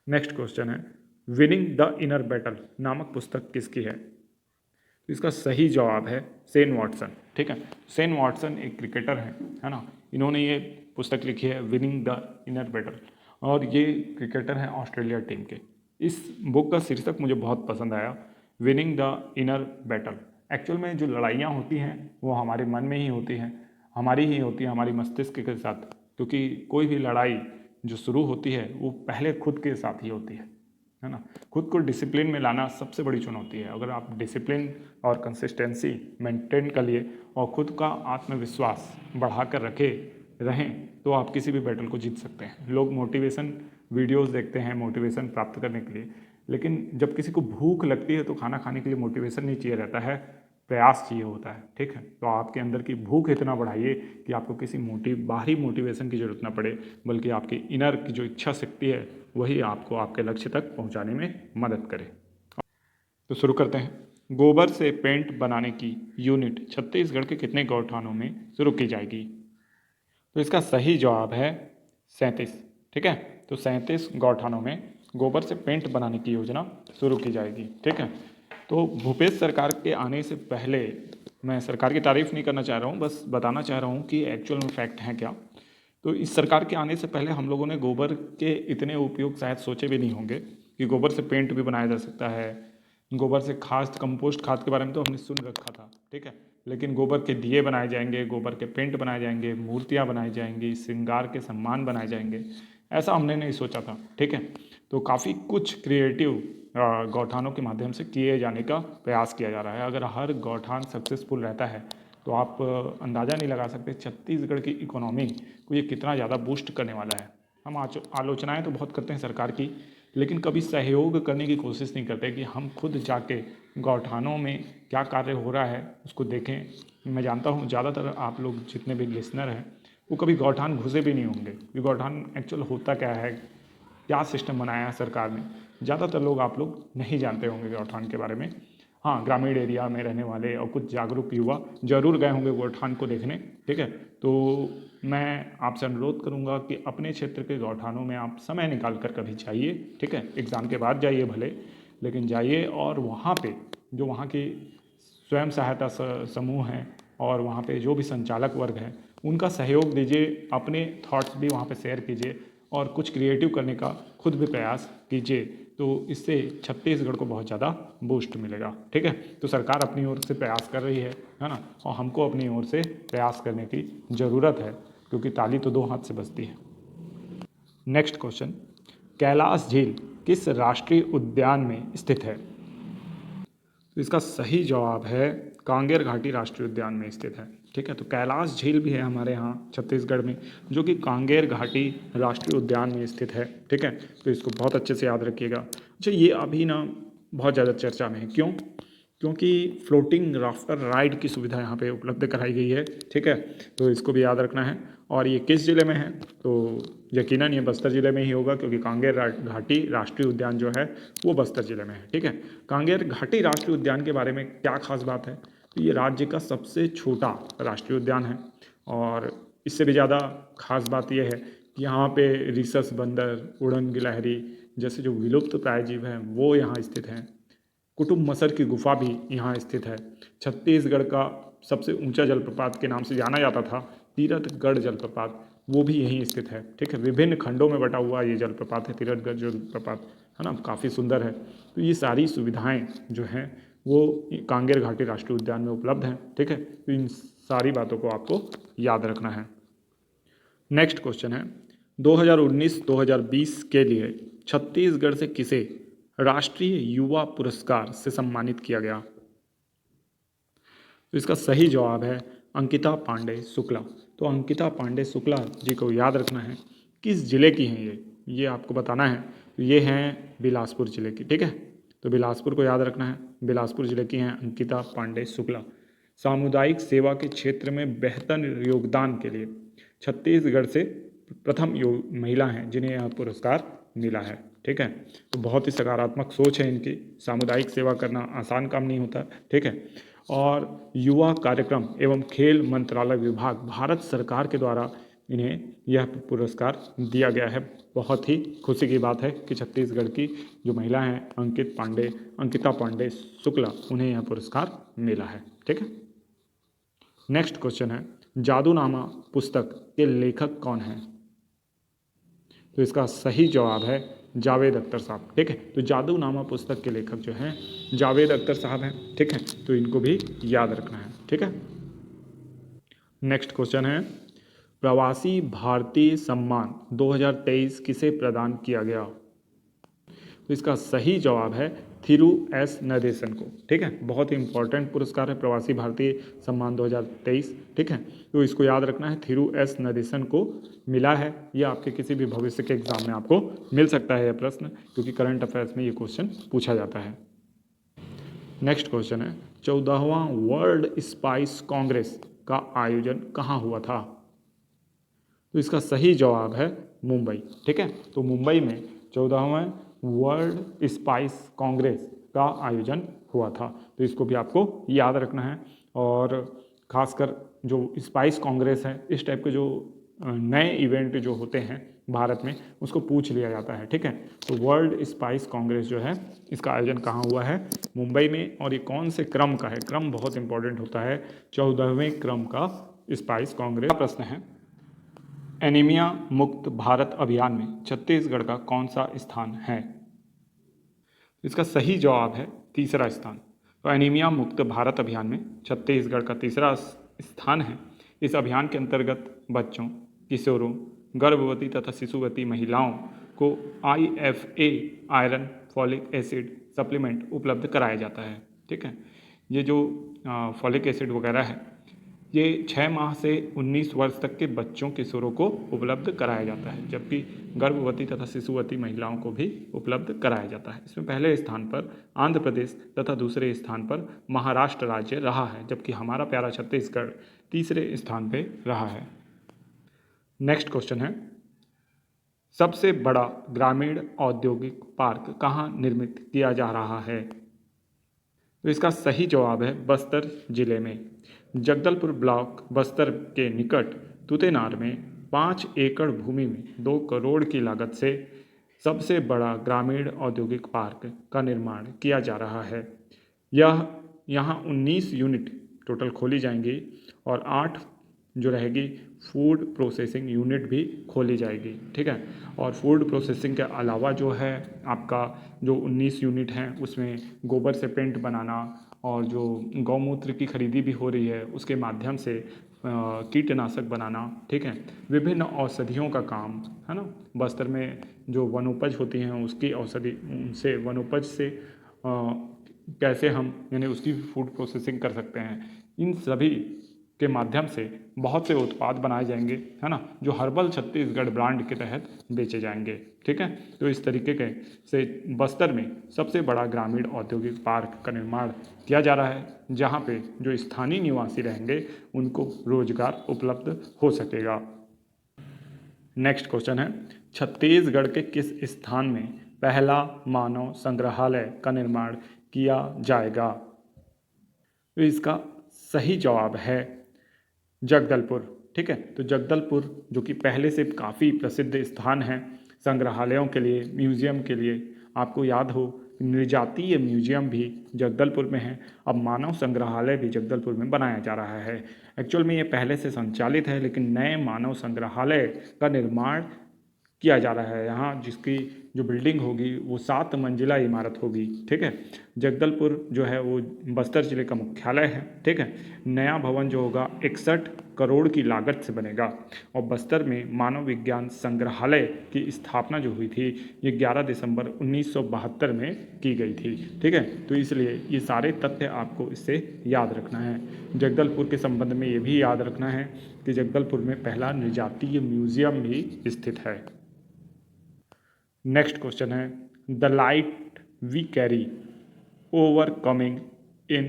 Speaker 1: नेक्स्ट क्वेश्चन है, विनिंग द इनर बैटल नामक पुस्तक किसकी है? तो इसका सही जवाब है शेन वॉटसन। ठीक है, शेन वॉटसन एक क्रिकेटर है ना, इन्होंने ये पुस्तक लिखी है विनिंग द इनर बैटल, और ये क्रिकेटर हैं ऑस्ट्रेलिया टीम के। इस बुक का शीर्षक मुझे बहुत पसंद आया, winning the inner battle. Actual में जो लड़ाइयाँ होती हैं वो हमारे मन में ही होती हैं, हमारी ही होती है, हमारी मस्तिष्क के साथ, क्योंकि कोई भी लड़ाई जो शुरू होती है वो पहले खुद के साथ ही होती है ना। खुद को डिसिप्लिन में लाना सबसे बड़ी चुनौती है। अगर आप डिसिप्लिन और कंसिस्टेंसी मेंटेन कर लिए और खुद का आत्मविश्वास बढ़ा कर रखे रहें तो आप किसी भी बैटल को जीत सकते हैं। लोग मोटिवेशन वीडियोस देखते हैं मोटिवेशन प्राप्त करने के लिए, लेकिन जब किसी को भूख लगती है तो खाना खाने के लिए मोटिवेशन नहीं चाहिए रहता है, प्रयास चाहिए होता है। ठीक है, तो आपके अंदर की भूख इतना बढ़ाइए कि आपको किसी बाहरी मोटिवेशन की जरूरत ना पड़े, बल्कि आपकी इनर की जो इच्छा शक्ति है वही आपको आपके लक्ष्य तक पहुंचाने में मदद करे। तो शुरू करते हैं। गोबर से पेंट बनाने की यूनिट छत्तीसगढ़ के कितने गौठानों में शुरू की जाएगी? तो इसका सही जवाब है 37। ठीक है, तो 37 गौठानों में गोबर से पेंट बनाने की योजना शुरू की जाएगी। ठीक है, तो भूपेश सरकार के आने से पहले, मैं सरकार की तारीफ नहीं करना चाह रहा हूँ, बस बताना चाह रहा हूँ कि एक्चुअल में फैक्ट है क्या। तो इस सरकार के आने से पहले हम लोगों ने गोबर के इतने उपयोग शायद सोचे भी नहीं होंगे कि गोबर से पेंट भी बनाया जा सकता है। गोबर से खाद, कंपोस्ट खाद के बारे में तो हमने सुन रखा था। ठीक है, लेकिन गोबर के दिए बनाए जाएंगे, गोबर के पेंट बनाए जाएंगे, मूर्तियाँ बनाई जाएंगी, श्रृंगार के सम्मान बनाए जाएंगे, ऐसा हमने नहीं सोचा था। ठीक है, तो काफ़ी कुछ क्रिएटिव गौठानों के माध्यम से किए जाने का प्रयास किया जा रहा है। अगर हर गौठान सक्सेसफुल रहता है तो आप अंदाज़ा नहीं लगा सकते छत्तीसगढ़ की इकोनॉमी को ये कितना ज़्यादा बूस्ट करने वाला है। हम आलोचनाएं तो बहुत करते हैं सरकार की, लेकिन कभी सहयोग करने की कोशिश नहीं करते कि हम खुद जाके गौठानों में क्या कार्य हो रहा है उसको देखें। मैं जानता हूँ ज़्यादातर आप लोग जितने भी लिसनर हैं वो कभी गौठान घुसे भी नहीं होंगे कि गौठान एक्चुअल होता क्या है, क्या सिस्टम बनाया है सरकार ने। ज़्यादातर लोग आप लोग नहीं जानते होंगे गौठान के बारे में। हाँ, ग्रामीण एरिया में रहने वाले और कुछ जागरूक युवा जरूर गए होंगे गौठान को देखने। ठीक है, तो मैं आपसे अनुरोध करूंगा कि अपने क्षेत्र के गौठानों में आप समय निकाल कर कभी जाइए। ठीक है, एग्ज़ाम के बाद जाइए भले, लेकिन जाइए और वहाँ पे जो वहाँ की स्वयं सहायता समूह हैं और वहाँ पे जो भी संचालक वर्ग हैं उनका सहयोग दीजिए, अपने थॉट्स भी वहाँ पे शेयर कीजिए और कुछ क्रिएटिव करने का खुद भी प्रयास कीजिए। तो इससे छत्तीसगढ़ को बहुत ज़्यादा बूस्ट मिलेगा। ठीक है, तो सरकार अपनी ओर से प्रयास कर रही है ना, और हमको अपनी ओर से प्रयास करने की ज़रूरत है, क्योंकि ताली तो 2 हाथ से बजती है। नेक्स्ट क्वेश्चन, कैलाश झील किस राष्ट्रीय उद्यान में स्थित है? तो इसका सही जवाब है कांगेर घाटी राष्ट्रीय उद्यान में स्थित है। ठीक है, तो कैलाश झील भी है हमारे यहाँ छत्तीसगढ़ में, जो कि कांगेर घाटी राष्ट्रीय उद्यान में स्थित है। ठीक है, तो इसको बहुत अच्छे से याद रखिएगा। अच्छा, ये अभी ना बहुत ज़्यादा चर्चा में है, क्यों? क्योंकि फ्लोटिंग राफ्टर राइड की सुविधा यहाँ पे उपलब्ध कराई गई है। ठीक है, तो इसको भी याद रखना है। और ये किस ज़िले में है? तो यकीनन ये बस्तर ज़िले में ही होगा, क्योंकि कांगेर घाटी राष्ट्रीय उद्यान जो है वो बस्तर ज़िले में है। ठीक है, कांगेर घाटी राष्ट्रीय उद्यान के बारे में क्या खास बात है? तो ये राज्य का सबसे छोटा राष्ट्रीय उद्यान है, और इससे भी ज़्यादा खास बात यह है कि यहाँ पे रिसस बंदर, उड़न गिलहरी, जैसे जो विलुप्त प्राय जीव हैं वो यहाँ स्थित हैं। कुटुब मसर की गुफा भी यहाँ स्थित है। छत्तीसगढ़ का सबसे ऊंचा जलप्रपात के नाम से जाना जाता था तीरथगढ़ जलप्रपात, वो भी यहीं स्थित है। ठीक है, विभिन्न खंडों में बटा हुआ ये जलप्रपात है तीरथगढ़ जलप्रपात, है ना, काफ़ी सुंदर है। तो ये सारी सुविधाएं जो हैं वो कांगेर घाटी राष्ट्रीय उद्यान में उपलब्ध हैं। ठीक है, तो इन सारी बातों को आपको याद रखना है। नेक्स्ट क्वेश्चन है 2019-2020 के लिए छत्तीसगढ़ से किसे राष्ट्रीय युवा पुरस्कार से सम्मानित किया गया? तो इसका सही जवाब है अंकिता पांडे शुक्ला। तो अंकिता पांडे शुक्ला जी को याद रखना है। किस जिले की हैं ये आपको बताना है। तो ये हैं बिलासपुर जिले की। ठीक है, तो बिलासपुर को याद रखना है। बिलासपुर जिले की हैं अंकिता पांडे शुक्ला। सामुदायिक सेवा के क्षेत्र में बेहतर योगदान के लिए छत्तीसगढ़ से प्रथम महिला हैं जिन्हें यह पुरस्कार मिला है। ठीक है, तो बहुत ही सकारात्मक सोच है इनकी। सामुदायिक सेवा करना आसान काम नहीं होता। ठीक है, और युवा कार्यक्रम एवं खेल मंत्रालय विभाग भारत सरकार के द्वारा इन्हें यह पुरस्कार दिया गया है। बहुत ही खुशी की बात है कि छत्तीसगढ़ की जो महिला हैं अंकिता पांडे शुक्ला, उन्हें यह पुरस्कार मिला है। ठीक है, नेक्स्ट क्वेश्चन है जादूनामा पुस्तक के लेखक कौन हैं? तो इसका सही जवाब है जावेद अख्तर साहब। ठीक है, तो जादूनामा पुस्तक के लेखक जो हैं जावेद अख्तर साहब हैं। ठीक है, तो इनको भी याद रखना है। ठीक है, नेक्स्ट क्वेश्चन है प्रवासी भारतीय सम्मान 2023 किसे प्रदान किया गया? तो इसका सही जवाब है थिरू एस नदेसन को। ठीक है, बहुत ही इंपॉर्टेंट पुरस्कार है प्रवासी भारतीय सम्मान 2023। ठीक है, तो इसको याद रखना है, थिरू एस नदेसन को मिला है। ये आपके किसी भी भविष्य के एग्जाम में आपको मिल सकता है यह प्रश्न, क्योंकि करंट अफेयर्स में ये क्वेश्चन पूछा जाता है। नेक्स्ट क्वेश्चन है 14वां वर्ल्ड स्पाइस कांग्रेस का आयोजन कहाँ हुआ था? तो इसका सही जवाब है मुंबई। ठीक है, तो मुंबई में 14वें वर्ल्ड स्पाइस कांग्रेस का आयोजन हुआ था। तो इसको भी आपको याद रखना है। और खासकर जो स्पाइस कांग्रेस है, इस टाइप के जो नए इवेंट जो होते हैं भारत में, उसको पूछ लिया जाता है। ठीक है, तो वर्ल्ड स्पाइस कांग्रेस जो है इसका आयोजन कहाँ हुआ है? मुंबई में। और ये कौन से क्रम का है? क्रम बहुत इंपॉर्टेंट होता है, 14वें क्रम का स्पाइस कांग्रेस। प्रश्न है एनीमिया मुक्त भारत अभियान में छत्तीसगढ़ का कौन सा स्थान है? इसका सही जवाब है तीसरा स्थान। तो एनीमिया मुक्त भारत अभियान में छत्तीसगढ़ का तीसरा स्थान है। इस अभियान के अंतर्गत बच्चों, किशोरों, गर्भवती तथा शिशुवती महिलाओं को IFA iron folic acid supplement उपलब्ध कराया जाता है। ठीक है, ये जो फॉलिक एसिड वगैरह है ये 6 माह से 19 वर्ष तक के बच्चों किशोरों को उपलब्ध कराया जाता है, जबकि गर्भवती तथा शिशुवती महिलाओं को भी उपलब्ध कराया जाता है। इसमें पहले स्थान पर आंध्र प्रदेश तथा दूसरे स्थान पर महाराष्ट्र राज्य रहा है, जबकि हमारा प्यारा छत्तीसगढ़ तीसरे स्थान पर रहा है। नेक्स्ट क्वेश्चन है सबसे बड़ा ग्रामीण औद्योगिक पार्क कहाँ निर्मित किया जा रहा है? तो इसका सही जवाब है बस्तर जिले में। जगदलपुर ब्लॉक बस्तर के निकट तुतेनार में 5 एकड़ भूमि में 2 करोड़ की लागत से सबसे बड़ा ग्रामीण औद्योगिक पार्क का निर्माण किया जा रहा है। यह यहाँ 19 यूनिट टोटल खोली जाएंगी और 8 जो रहेगी फूड प्रोसेसिंग यूनिट भी खोली जाएगी। ठीक है, और फूड प्रोसेसिंग के अलावा जो है आपका जो 19 यूनिट हैं उसमें गोबर से पेंट बनाना और जो गौमूत्र की खरीदी भी हो रही है उसके माध्यम से कीटनाशक बनाना। ठीक है, विभिन्न औषधियों का काम है ना, बस्तर में जो वनोपज होती हैं उसकी औषधि उनसे वनोपज से कैसे हम यानी उसकी फूड प्रोसेसिंग कर सकते हैं, इन सभी के माध्यम से बहुत से उत्पाद बनाए जाएंगे, है ना, जो हर्बल छत्तीसगढ़ ब्रांड के तहत बेचे जाएंगे। ठीक है, तो इस तरीके के से बस्तर में सबसे बड़ा ग्रामीण औद्योगिक पार्क का निर्माण किया जा रहा है, जहां पे जो स्थानीय निवासी रहेंगे उनको रोजगार उपलब्ध हो सकेगा। नेक्स्ट क्वेश्चन है छत्तीसगढ़ के किस स्थान में पहला मानव संग्रहालय का निर्माण किया जाएगा? तो इसका सही जवाब है जगदलपुर। ठीक है, तो जगदलपुर जो कि पहले से काफ़ी प्रसिद्ध स्थान है संग्रहालयों के लिए, म्यूजियम के लिए। आपको याद हो नृजातीय म्यूजियम भी जगदलपुर में है। अब मानव संग्रहालय भी जगदलपुर में बनाया जा रहा है। एक्चुअल में ये पहले से संचालित है, लेकिन नए मानव संग्रहालय का निर्माण किया जा रहा है यहाँ, जिसकी जो बिल्डिंग होगी वो 7 मंजिला इमारत होगी। ठीक है, जगदलपुर जो है वो बस्तर जिले का मुख्यालय है। ठीक है, नया भवन जो होगा 61 करोड़ की लागत से बनेगा। और बस्तर में मानव विज्ञान संग्रहालय की स्थापना जो हुई थी ये 11 दिसंबर 1972 में की गई थी। ठीक है, तो इसलिए ये सारे तथ्य आपको इससे याद रखना है। जगदलपुर के संबंध में ये भी याद रखना है कि जगदलपुर में पहला नृजातीय म्यूजियम भी स्थित है। नेक्स्ट क्वेश्चन है, the light we carry overcoming in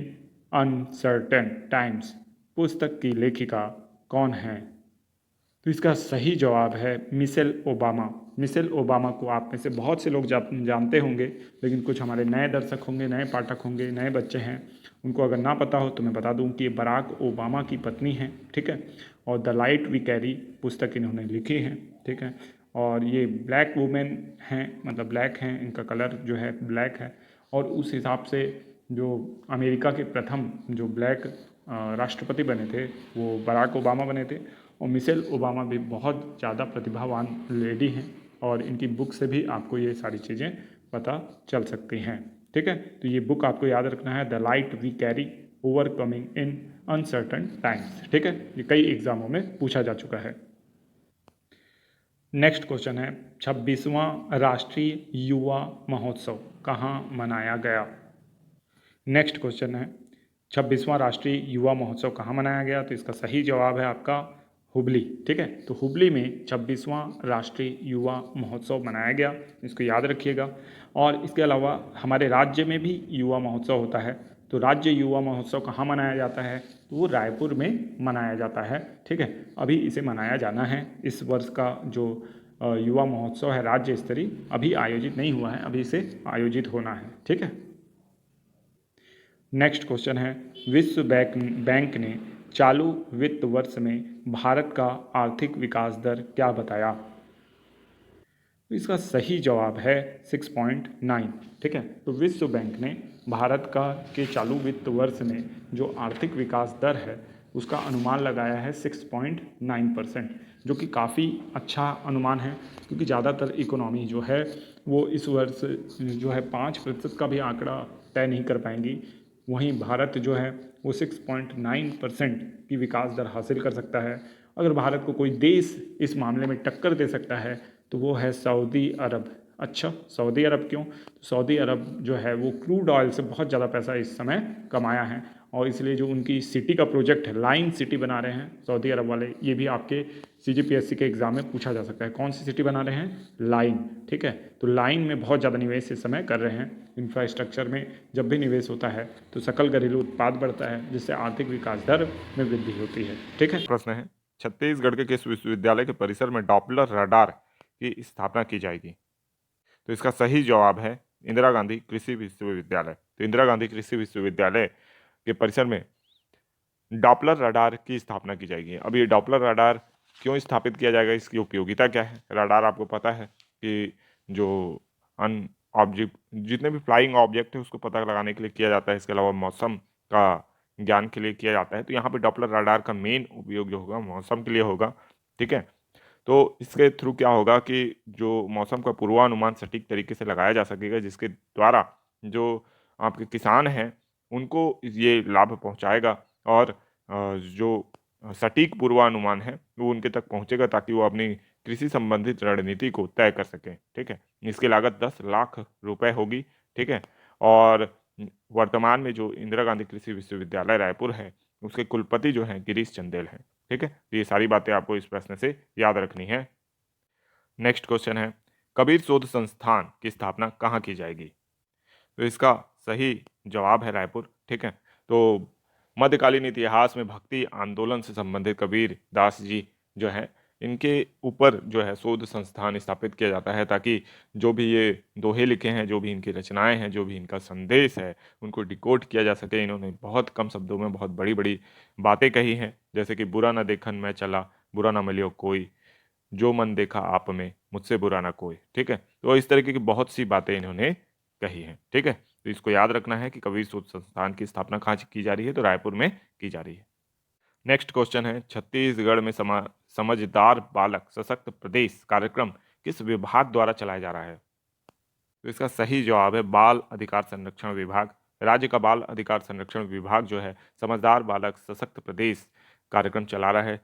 Speaker 1: uncertain times पुस्तक की लेखिका कौन है? तो इसका सही जवाब है मिशेल ओबामा। मिशेल ओबामा को आप में से बहुत से लोग जानते होंगे, लेकिन कुछ हमारे नए दर्शक होंगे, नए पाठक होंगे, नए बच्चे हैं, उनको अगर ना पता हो तो मैं बता दूं कि ये बराक ओबामा की पत्नी है। ठीक है, और द लाइट वी कैरी पुस्तक इन्होंने लिखी है। ठीक है, और ये ब्लैक वुमेन हैं, मतलब ब्लैक हैं, इनका कलर जो है ब्लैक है। और उस हिसाब से जो अमेरिका के प्रथम जो ब्लैक राष्ट्रपति बने थे वो बराक ओबामा बने थे। और मिशेल ओबामा भी बहुत ज़्यादा प्रतिभावान लेडी हैं, और इनकी बुक से भी आपको ये सारी चीज़ें पता चल सकती हैं। ठीक है, तो ये बुक आपको याद रखना है, the light we carry overcoming in uncertain times. ठीक है, ये कई एग्जामों में पूछा जा चुका है। नेक्स्ट क्वेश्चन है, 26वां राष्ट्रीय युवा महोत्सव कहाँ मनाया गया? नेक्स्ट क्वेश्चन है, 26वां राष्ट्रीय युवा महोत्सव कहाँ मनाया गया? तो इसका सही जवाब है आपका हुबली। ठीक है, तो हुबली में 26वां राष्ट्रीय युवा महोत्सव मनाया गया, इसको याद रखिएगा। और इसके अलावा हमारे राज्य में भी युवा महोत्सव होता है। तो राज्य युवा महोत्सव कहाँ मनाया जाता है? तो वो रायपुर में मनाया जाता है। ठीक है, अभी इसे मनाया जाना है। इस वर्ष का जो युवा महोत्सव है राज्य स्तरीय अभी आयोजित नहीं हुआ है, अभी इसे आयोजित होना है। ठीक है, नेक्स्ट क्वेश्चन है, विश्व बैंक ने चालू वित्त वर्ष में भारत का आर्थिक विकास दर क्या बताया? तो इसका सही जवाब है 6.9। ठीक है, तो विश्व बैंक ने भारत का के चालू वित्त वर्ष में जो आर्थिक विकास दर है उसका अनुमान लगाया है 6.9%, जो कि काफ़ी अच्छा अनुमान है, क्योंकि ज़्यादातर इकोनॉमी जो है वो इस वर्ष जो है 5% का भी आंकड़ा तय नहीं कर पाएंगी। वहीं भारत जो है वो 6.9% की विकास दर हासिल कर सकता है। अगर भारत को कोई देश इस मामले में टक्कर दे सकता है तो वो है सऊदी अरब। अच्छा, सऊदी अरब क्यों? तो सऊदी अरब जो है वो क्रूड ऑयल से बहुत ज़्यादा पैसा इस समय कमाया है, और इसलिए जो उनकी सिटी का प्रोजेक्ट है, लाइन सिटी बना रहे हैं सऊदी अरब वाले, ये भी आपके CGPSC के एग्जाम में पूछा जा सकता है। कौन सी सिटी बना रहे हैं? लाइन। ठीक है, तो लाइन में बहुत ज़्यादा निवेश इस समय कर रहे हैं। इंफ्रास्ट्रक्चर में जब भी निवेश होता है तो सकल घरेलू उत्पाद बढ़ता है, जिससे आर्थिक विकास दर में वृद्धि होती है। ठीक है,
Speaker 2: प्रश्न है, छत्तीसगढ़ के किस विश्वविद्यालय के परिसर में डॉपलर रडार की स्थापना की जाएगी? तो इसका सही जवाब है इंदिरा गांधी कृषि विश्वविद्यालय। तो इंदिरा गांधी कृषि विश्वविद्यालय के परिसर में डॉपलर रडार की स्थापना की जाएगी। अब ये डॉपलर रडार क्यों स्थापित किया जाएगा, इसकी उपयोगिता क्या है? रडार आपको पता है कि जो अन ऑब्जेक्ट जितने भी फ्लाइंग ऑब्जेक्ट है उसको पता लगाने के लिए किया जाता है। इसके अलावा मौसम का ज्ञान के लिए किया जाता है। तो यहाँ पे डॉपलर रडार का मेन उपयोग जो होगा मौसम के लिए होगा। ठीक है, तो इसके थ्रू क्या होगा कि जो मौसम का पूर्वानुमान सटीक तरीके से लगाया जा सकेगा, जिसके द्वारा जो आपके किसान हैं उनको ये लाभ पहुंचाएगा, और जो सटीक पूर्वानुमान है वो उनके तक पहुंचेगा, ताकि वो अपनी कृषि संबंधित रणनीति को तय कर सकें। ठीक है, इसकी लागत 10 लाख रुपए होगी। ठीक है, और वर्तमान में जो इंदिरा गांधी कृषि विश्वविद्यालय रायपुर है उसके कुलपति जो हैं गिरीश चंदेल हैं। ठीक है, तो ये सारी बातें आपको इस प्रश्न से याद रखनी है। नेक्स्ट क्वेश्चन है, कबीर शोध संस्थान की स्थापना कहाँ की जाएगी? तो इसका सही जवाब है रायपुर। ठीक है, तो मध्यकालीन इतिहास में भक्ति आंदोलन से संबंधित कबीर दास जी जो है इनके ऊपर जो है शोध संस्थान स्थापित किया जाता है, ताकि जो भी ये दोहे लिखे हैं, जो भी इनकी रचनाएं हैं, जो भी इनका संदेश है उनको डिकोड किया जा सके। इन्होंने बहुत कम शब्दों में बहुत बड़ी बड़ी बातें कही हैं, जैसे कि बुरा ना देखन मैं चला, बुरा ना मिलियो कोई,
Speaker 1: जो मन देखा आप में, मुझसे बुरा ना कोई। ठीक है, तो इस तरीके की बहुत सी बातें इन्होंने कही हैं। ठीक है, तो इसको याद रखना है कि कबीर सोच संस्थान की स्थापना कहाँ की जा रही है, तो रायपुर में की जा रही है। नेक्स्ट क्वेश्चन है, छत्तीसगढ़ में समझदार बालक सशक्त प्रदेश कार्यक्रम किस विभाग द्वारा चलाया जा रहा है? तो इसका सही जवाब है बाल अधिकार संरक्षण विभाग। राज्य का बाल अधिकार संरक्षण विभाग जो है समझदार बालक सशक्त प्रदेश कार्यक्रम चला रहा है।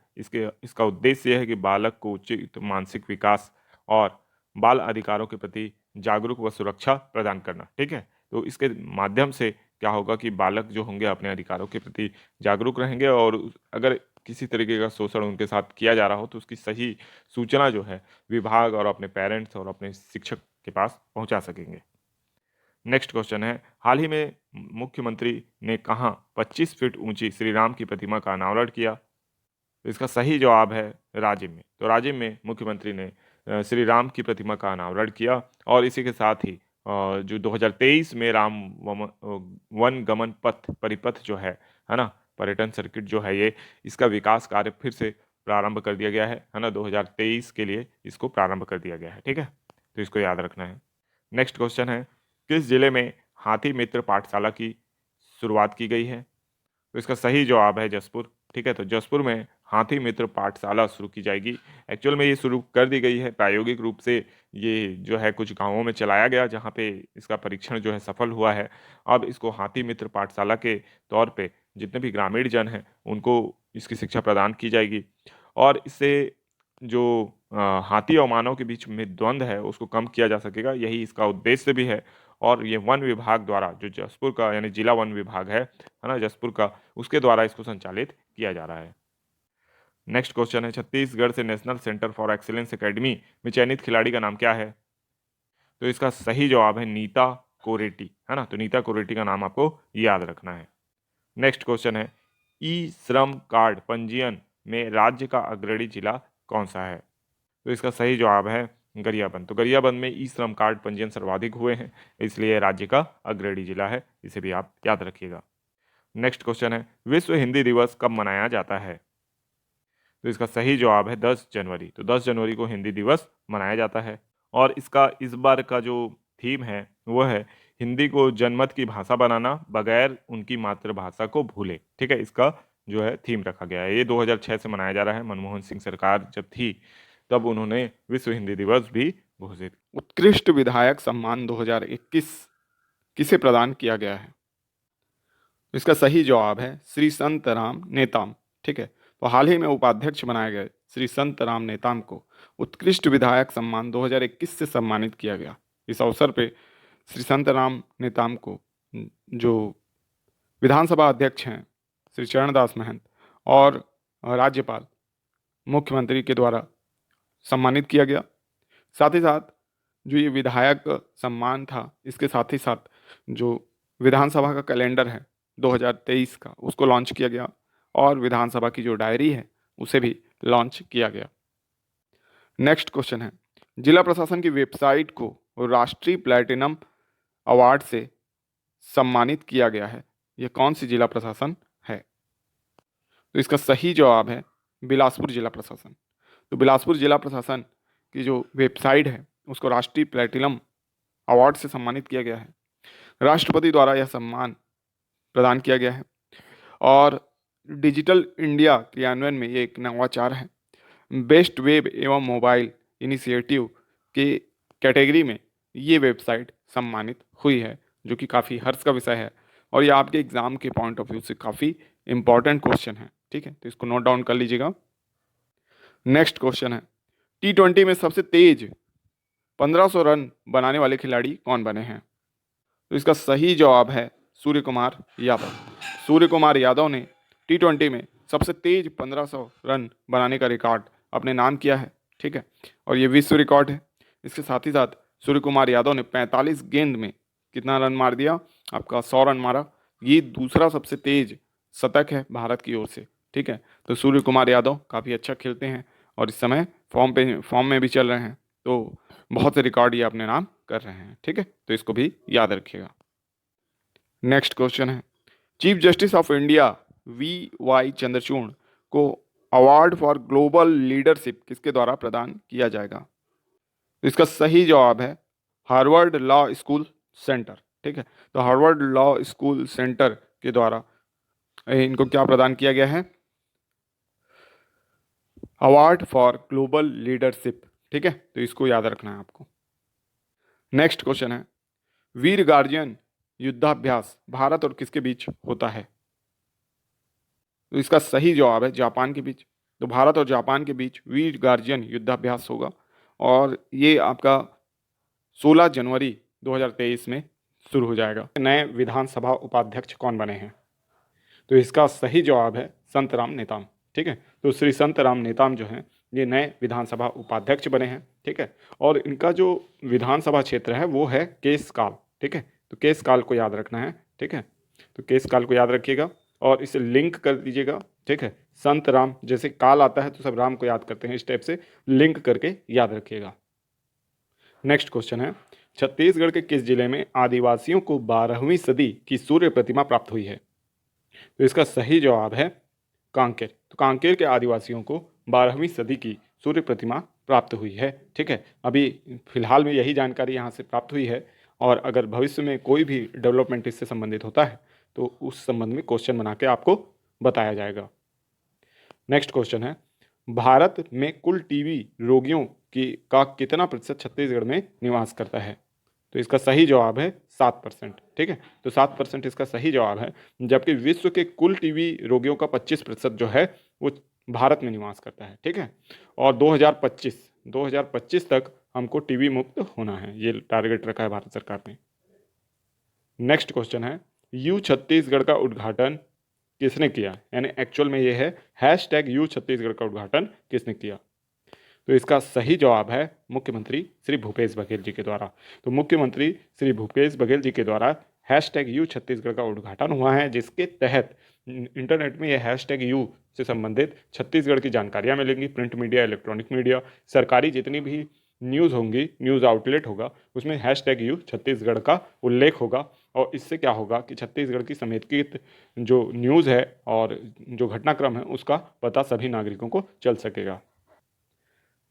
Speaker 1: इसका उद्देश्य यह है कि बालक को उचित मानसिक विकास और बाल अधिकारों के प्रति जागरूक व सुरक्षा प्रदान करना। ठीक है, तो इसके माध्यम से क्या होगा कि बालक जो होंगे अपने अधिकारों के प्रति जागरूक रहेंगे और अगर किसी तरीके का शोषण उनके साथ किया जा रहा हो तो उसकी सही सूचना जो है विभाग और अपने पेरेंट्स और अपने शिक्षक के पास पहुंचा सकेंगे। नेक्स्ट क्वेश्चन है, हाल ही में मुख्यमंत्री ने कहां 25 फीट ऊंची श्री राम की प्रतिमा का अनावरण किया? तो इसका सही जवाब है राजिम में। तो राजिम में मुख्यमंत्री ने श्री राम की प्रतिमा का अनावरण किया और इसी के साथ ही जो 2023 में राम वन गमन पथ परिपथ जो है ना, पर्यटन सर्किट जो है ये, इसका विकास कार्य फिर से प्रारंभ कर दिया गया है ना, 2023 के लिए इसको प्रारंभ कर दिया गया है। ठीक है, तो इसको याद रखना है। नेक्स्ट क्वेश्चन है, किस जिले में हाथी मित्र पाठशाला की शुरुआत की गई है? तो इसका सही जवाब है जसपुर। ठीक है, तो जसपुर में हाथी मित्र पाठशाला शुरू की जाएगी। एक्चुअल में ये शुरू कर दी गई है, प्रायोगिक रूप से ये जो है कुछ गांवों में चलाया गया जहां पे इसका परीक्षण जो है सफल हुआ है। अब इसको हाथी मित्र पाठशाला के तौर पे जितने भी ग्रामीण जन हैं उनको इसकी शिक्षा प्रदान की जाएगी और इससे जो हाथी और मानव के बीच में द्वंद्व है उसको कम किया जा सकेगा, यही इसका उद्देश्य भी है। और ये वन विभाग द्वारा जो जसपुर का यानी जिला वन विभाग है ना जसपुर का, उसके द्वारा इसको संचालित किया जा रहा है। नेक्स्ट क्वेश्चन है, छत्तीसगढ़ से national centre for excellence academy में चयनित खिलाड़ी का नाम क्या है? तो इसका सही जवाब है नीता कोरेटी, है ना, तो नीता कोरेटी का नाम आपको याद रखना है। नेक्स्ट क्वेश्चन है, ई श्रम कार्ड पंजीयन में राज्य का अग्रणी जिला कौन सा है? तो इसका सही जवाब है गरियाबंद। तो गरियाबंद में ई श्रम कार्ड पंजीयन सर्वाधिक हुए हैं, इसलिए राज्य का अग्रणी जिला है, इसे भी आप याद रखिएगा। नेक्स्ट क्वेश्चन है, विश्व हिंदी दिवस कब मनाया जाता है? तो इसका सही जवाब है 10 जनवरी। तो 10 जनवरी को हिंदी दिवस मनाया जाता है और इसका इस बार का जो थीम है वो है हिंदी को जनमत की भाषा बनाना बगैर उनकी मातृभाषा को भूले। ठीक है, इसका जो है थीम रखा गया है। ये 2006 से मनाया जा रहा है। मनमोहन सिंह सरकार जब थी तब उन्होंने विश्व हिंदी दिवस भी घोषित।
Speaker 2: उत्कृष्ट विधायक सम्मान 2021 किसे प्रदान किया गया है? इसका सही जवाब है श्री संत राम नेताम। ठीक है, तो हाल ही में उपाध्यक्ष बनाए गए श्री संत राम नेताम को उत्कृष्ट विधायक सम्मान 2021 से सम्मानित किया गया। इस अवसर पे श्री संत राम नेताम को जो विधानसभा अध्यक्ष हैं श्री चरणदास महंत और राज्यपाल मुख्यमंत्री के द्वारा सम्मानित किया गया। साथ ही साथ जो ये विधायक सम्मान था, इसके साथ ही साथ जो विधानसभा का कैलेंडर है 2023 का, उसको लॉन्च किया गया और विधानसभा की जो डायरी है उसे भी लॉन्च किया गया। नेक्स्ट क्वेश्चन है, जिला प्रशासन की वेबसाइट को राष्ट्रीय प्लैटिनम अवार्ड से सम्मानित किया गया है, यह कौन सी जिला प्रशासन है? तो इसका सही जवाब है बिलासपुर जिला प्रशासन। तो बिलासपुर जिला प्रशासन की जो वेबसाइट है उसको राष्ट्रीय प्लैटिनम अवार्ड से सम्मानित किया गया है। राष्ट्रपति द्वारा यह सम्मान प्रदान किया गया है और डिजिटल इंडिया क्रियान्वयन में ये एक नवाचार है। बेस्ट वेब एवं मोबाइल इनिशिएटिव के कैटेगरी में ये वेबसाइट सम्मानित हुई है, जो कि काफ़ी हर्ष का विषय है और ये आपके एग्ज़ाम के पॉइंट ऑफ व्यू से काफ़ी इंपॉर्टेंट क्वेश्चन है। ठीक है, तो इसको नोट डाउन कर लीजिएगा। नेक्स्ट क्वेश्चन है, T20 में सबसे तेज 1500 रन बनाने वाले खिलाड़ी कौन बने हैं? तो इसका सही जवाब है सूर्य कुमार यादव। सूर्य कुमार यादव ने T20 में सबसे तेज 1500 रन बनाने का रिकॉर्ड अपने नाम किया है। ठीक है, और ये विश्व रिकॉर्ड है। इसके साथ ही साथ सूर्य कुमार यादव ने 45 गेंद में कितना रन मार दिया? आपका 100 रन मारा। ये दूसरा सबसे तेज शतक है भारत की ओर से। ठीक है, तो सूर्य कुमार यादव काफ़ी अच्छा खेलते हैं और इस समय फॉर्म में भी चल रहे हैं, तो बहुत से रिकॉर्ड ये अपने नाम कर रहे हैं। ठीक है, तो इसको भी याद रखिएगा। नेक्स्ट क्वेश्चन है, chief justice of India VY Chandrachud को अवार्ड फॉर ग्लोबल लीडरशिप किसके द्वारा प्रदान किया जाएगा? तो इसका सही जवाब है हार्वर्ड लॉ स्कूल सेंटर। ठीक है, तो हार्वर्ड लॉ स्कूल सेंटर के द्वारा इनको क्या प्रदान किया गया है? Award for global leadership. ठीक है, तो इसको याद रखना है आपको। नेक्स्ट क्वेश्चन है, वीर गार्जियन युद्धाभ्यास भारत और किसके बीच होता है? तो इसका सही जवाब है जापान के बीच। तो भारत और जापान के बीच वीर गार्जियन युद्धाभ्यास होगा और ये आपका 16 जनवरी 2023 में शुरू हो जाएगा। नए विधानसभा उपाध्यक्ष कौन बने हैं? तो इसका सही जवाब है संतराम नेताम। ठीक है, तो श्री संतराम नेताम जो हैं ये नए विधानसभा उपाध्यक्ष बने हैं। ठीक है, और इनका जो विधानसभा क्षेत्र है वो है केशकाल। ठीक है, तो केशकाल को याद रखना है। ठीक है, तो केशकाल को याद रखिएगा और इसे लिंक कर दीजिएगा। ठीक है, संत राम, जैसे काल आता है तो सब राम को याद करते हैं, इस टाइप से लिंक करके याद रखिएगा। नेक्स्ट क्वेश्चन है, छत्तीसगढ़ के किस जिले में आदिवासियों को 12वीं सदी की सूर्य प्रतिमा प्राप्त हुई है? तो इसका सही जवाब है कांकेर। तो कांकेर के आदिवासियों को 12वीं सदी की सूर्य प्रतिमा प्राप्त हुई है। ठीक है, अभी फिलहाल में यही जानकारी यहाँ से प्राप्त हुई है और अगर भविष्य में कोई भी डेवलपमेंट इससे संबंधित होता है तो उस संबंध में क्वेश्चन बना के आपको बताया जाएगा। नेक्स्ट क्वेश्चन है, भारत में कुल टीबी रोगियों की का कितना प्रतिशत छत्तीसगढ़ में निवास करता है? तो इसका सही जवाब है 7%। ठीक है, तो 7% इसका सही जवाब है, जबकि विश्व के कुल टीबी रोगियों का 25% जो है वो भारत में निवास करता है। ठीक है, और 2025 तक हमको टीबी मुक्त होना है, ये टारगेट रखा है भारत सरकार ने। नेक्स्ट क्वेश्चन है, यू छत्तीसगढ़ का उद्घाटन किसने किया? यानी एक्चुअल में ये है #यू छत्तीसगढ़ का उद्घाटन किसने किया? तो इसका सही जवाब है मुख्यमंत्री श्री भूपेश बघेल जी के द्वारा। तो मुख्यमंत्री श्री भूपेश बघेल जी के द्वारा #यू छत्तीसगढ़ का उद्घाटन हुआ है, जिसके तहत इंटरनेट में यह #यू से संबंधित छत्तीसगढ़ की जानकारियाँ मिलेंगी। प्रिंट मीडिया, इलेक्ट्रॉनिक मीडिया, सरकारी जितनी भी न्यूज़ होंगी, न्यूज़ आउटलेट होगा, उसमें #यू छत्तीसगढ़ का उल्लेख होगा और इससे क्या होगा कि छत्तीसगढ़ की समेकित जो न्यूज़ है और जो घटनाक्रम है उसका पता सभी नागरिकों को चल सकेगा।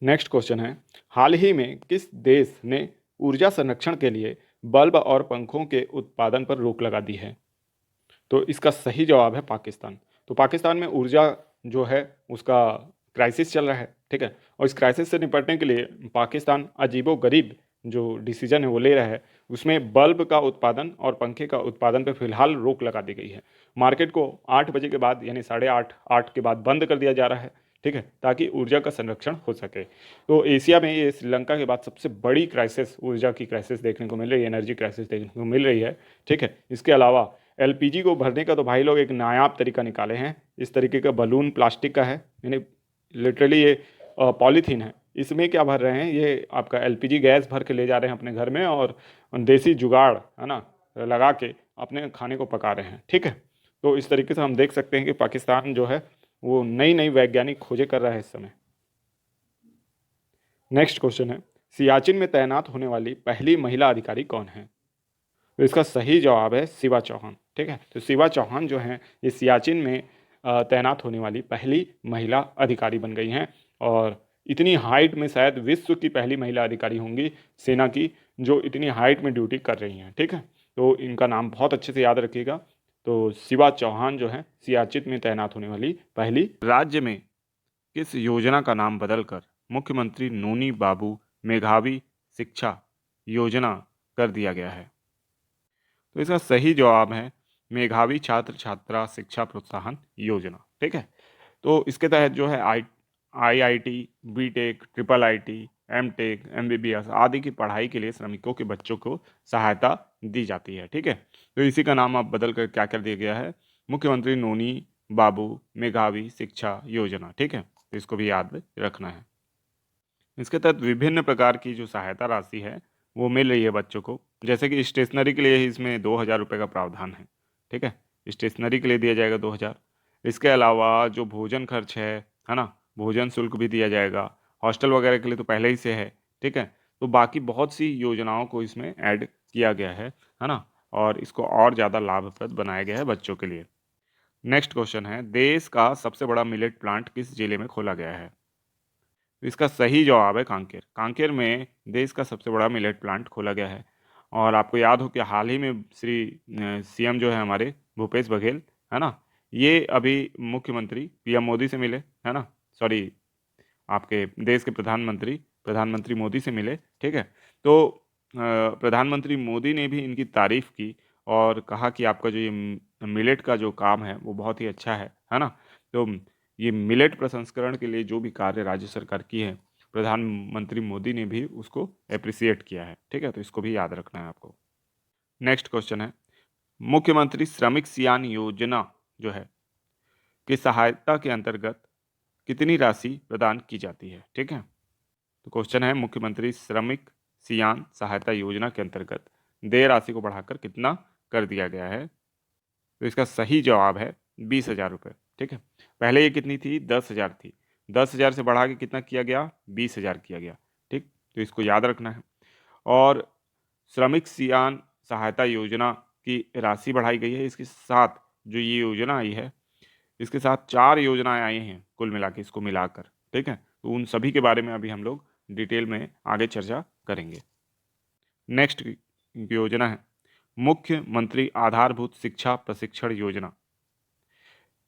Speaker 2: नेक्स्ट क्वेश्चन है, हाल ही में किस देश ने ऊर्जा संरक्षण के लिए बल्ब और पंखों के उत्पादन पर रोक लगा दी है? तो इसका सही जवाब है पाकिस्तान। तो पाकिस्तान में ऊर्जा जो है उसका क्राइसिस चल रहा है। ठीक है, और इस क्राइसिस से निपटने के लिए पाकिस्तान अजीबोगरीब जो डिसीजन है वो ले रहा है, उसमें बल्ब का उत्पादन और पंखे का उत्पादन पर फिलहाल रोक लगा दी गई है। मार्केट को 8 बजे के बाद यानी 8:30 के बाद बंद कर दिया जा रहा है। ठीक है, ताकि ऊर्जा का संरक्षण हो सके। तो एशिया में ये श्रीलंका के बाद सबसे बड़ी क्राइसिस, ऊर्जा की क्राइसिस देखने को मिल रही है, एनर्जी क्राइसिस देखने को मिल रही है। ठीक है, इसके अलावा एलपीजी को भरने का तो भाई लोग एक नायाब तरीका निकाले हैं। इस तरीके का बलून प्लास्टिक का है, यानी लिटरली ये पॉलीथीन है, इसमें क्या भर रहे हैं, ये आपका एलपीजी गैस भर के ले जा रहे हैं अपने घर में और देसी जुगाड़ है ना लगा के अपने खाने को पका रहे हैं। ठीक है, तो इस तरीके से हम देख सकते हैं कि पाकिस्तान जो है वो नई नई वैज्ञानिक खोजें कर रहा है इस समय। नेक्स्ट क्वेश्चन है, सियाचिन में तैनात होने वाली पहली महिला अधिकारी कौन है? तो इसका सही जवाब है शिवा चौहान। ठीक है, तो शिवा चौहान जो हैं ये सियाचिन में तैनात होने वाली पहली महिला अधिकारी बन गई हैं और इतनी हाइट में शायद विश्व की पहली महिला अधिकारी होंगी सेना की जो इतनी हाइट में ड्यूटी कर रही हैं। ठीक है, तो इनका नाम बहुत अच्छे से याद रखिएगा। तो शिवा चौहान जो है सियाचिन में तैनात होने वाली पहली।
Speaker 1: राज्य में किस योजना का नाम बदलकर मुख्यमंत्री नोनी बाबू मेधावी शिक्षा योजना कर दिया गया है? तो इसका सही जवाब है मेधावी छात्र छात्रा शिक्षा प्रोत्साहन योजना। ठीक है, तो इसके तहत जो है IIT, BTech, triple IT, MTech, MBBS आदि की पढ़ाई के लिए श्रमिकों के बच्चों को सहायता दी जाती है। ठीक है, तो इसी का नाम अब बदल कर क्या कर दिया गया है, मुख्यमंत्री नोनी बाबू मेधावी शिक्षा योजना। ठीक है, तो इसको भी याद रखना है। इसके तहत विभिन्न प्रकार की जो सहायता राशि है वो मिल रही है बच्चों को, जैसे कि स्टेशनरी के लिए ही इसमें 2,000 रुपये का प्रावधान है। ठीक है, स्टेशनरी के लिए दिया जाएगा 2,000। इसके अलावा जो भोजन खर्च है ना, भोजन शुल्क भी दिया जाएगा। हॉस्टल वगैरह के लिए तो पहले ही से है। ठीक है, तो बाकी बहुत सी योजनाओं को इसमें ऐड किया गया है ना, और इसको और ज़्यादा लाभप्रद बनाया गया है बच्चों के लिए। नेक्स्ट क्वेश्चन है, देश का सबसे बड़ा मिलेट प्लांट किस जिले में खोला गया है? तो इसका सही जवाब है कांकेर। कांकेर में देश का सबसे बड़ा मिलेट प्लांट खोला गया है। और आपको याद हो कि हाल ही में सीएम जो है हमारे भूपेश बघेल, है ना, ये अभी मुख्यमंत्री पीएम मोदी से मिले, है ना, सॉरी, आपके देश के प्रधानमंत्री मोदी से मिले, ठीक है। तो प्रधानमंत्री मोदी ने भी इनकी तारीफ की और कहा कि आपका जो ये मिलेट का जो काम है वो बहुत ही अच्छा है ना। तो ये मिलेट प्रसंस्करण के लिए जो भी कार्य राज्य सरकार की है, प्रधानमंत्री मोदी ने भी उसको अप्रिसिएट किया है, ठीक है। तो इसको भी याद रखना है आपको। नेक्स्ट क्वेश्चन है, मुख्यमंत्री श्रमिक सियान योजना जो है की सहायता के अंतर्गत कितनी राशि प्रदान की जाती है, ठीक है। तो क्वेश्चन है, मुख्यमंत्री श्रमिक सियान सहायता योजना के अंतर्गत देय राशि को बढ़ाकर कितना कर दिया गया है? तो इसका सही जवाब है 20,000 रुपये, ठीक है। पहले ये कितनी थी? 10,000 थी। 10,000 से बढ़ा के कितना किया गया? 20,000 किया गया, ठीक। तो इसको याद रखना है। और श्रमिक सियान सहायता योजना की राशि बढ़ाई गई है। इसके साथ जो ये योजना आई है, इसके साथ 4 योजनाएं आई हैं कुल मिला के, इसको मिलाकर, ठीक है। तो उन सभी के बारे में अभी हम लोग डिटेल में आगे चर्चा करेंगे। नेक्स्ट योजना है, मुख्यमंत्री आधारभूत शिक्षा प्रशिक्षण योजना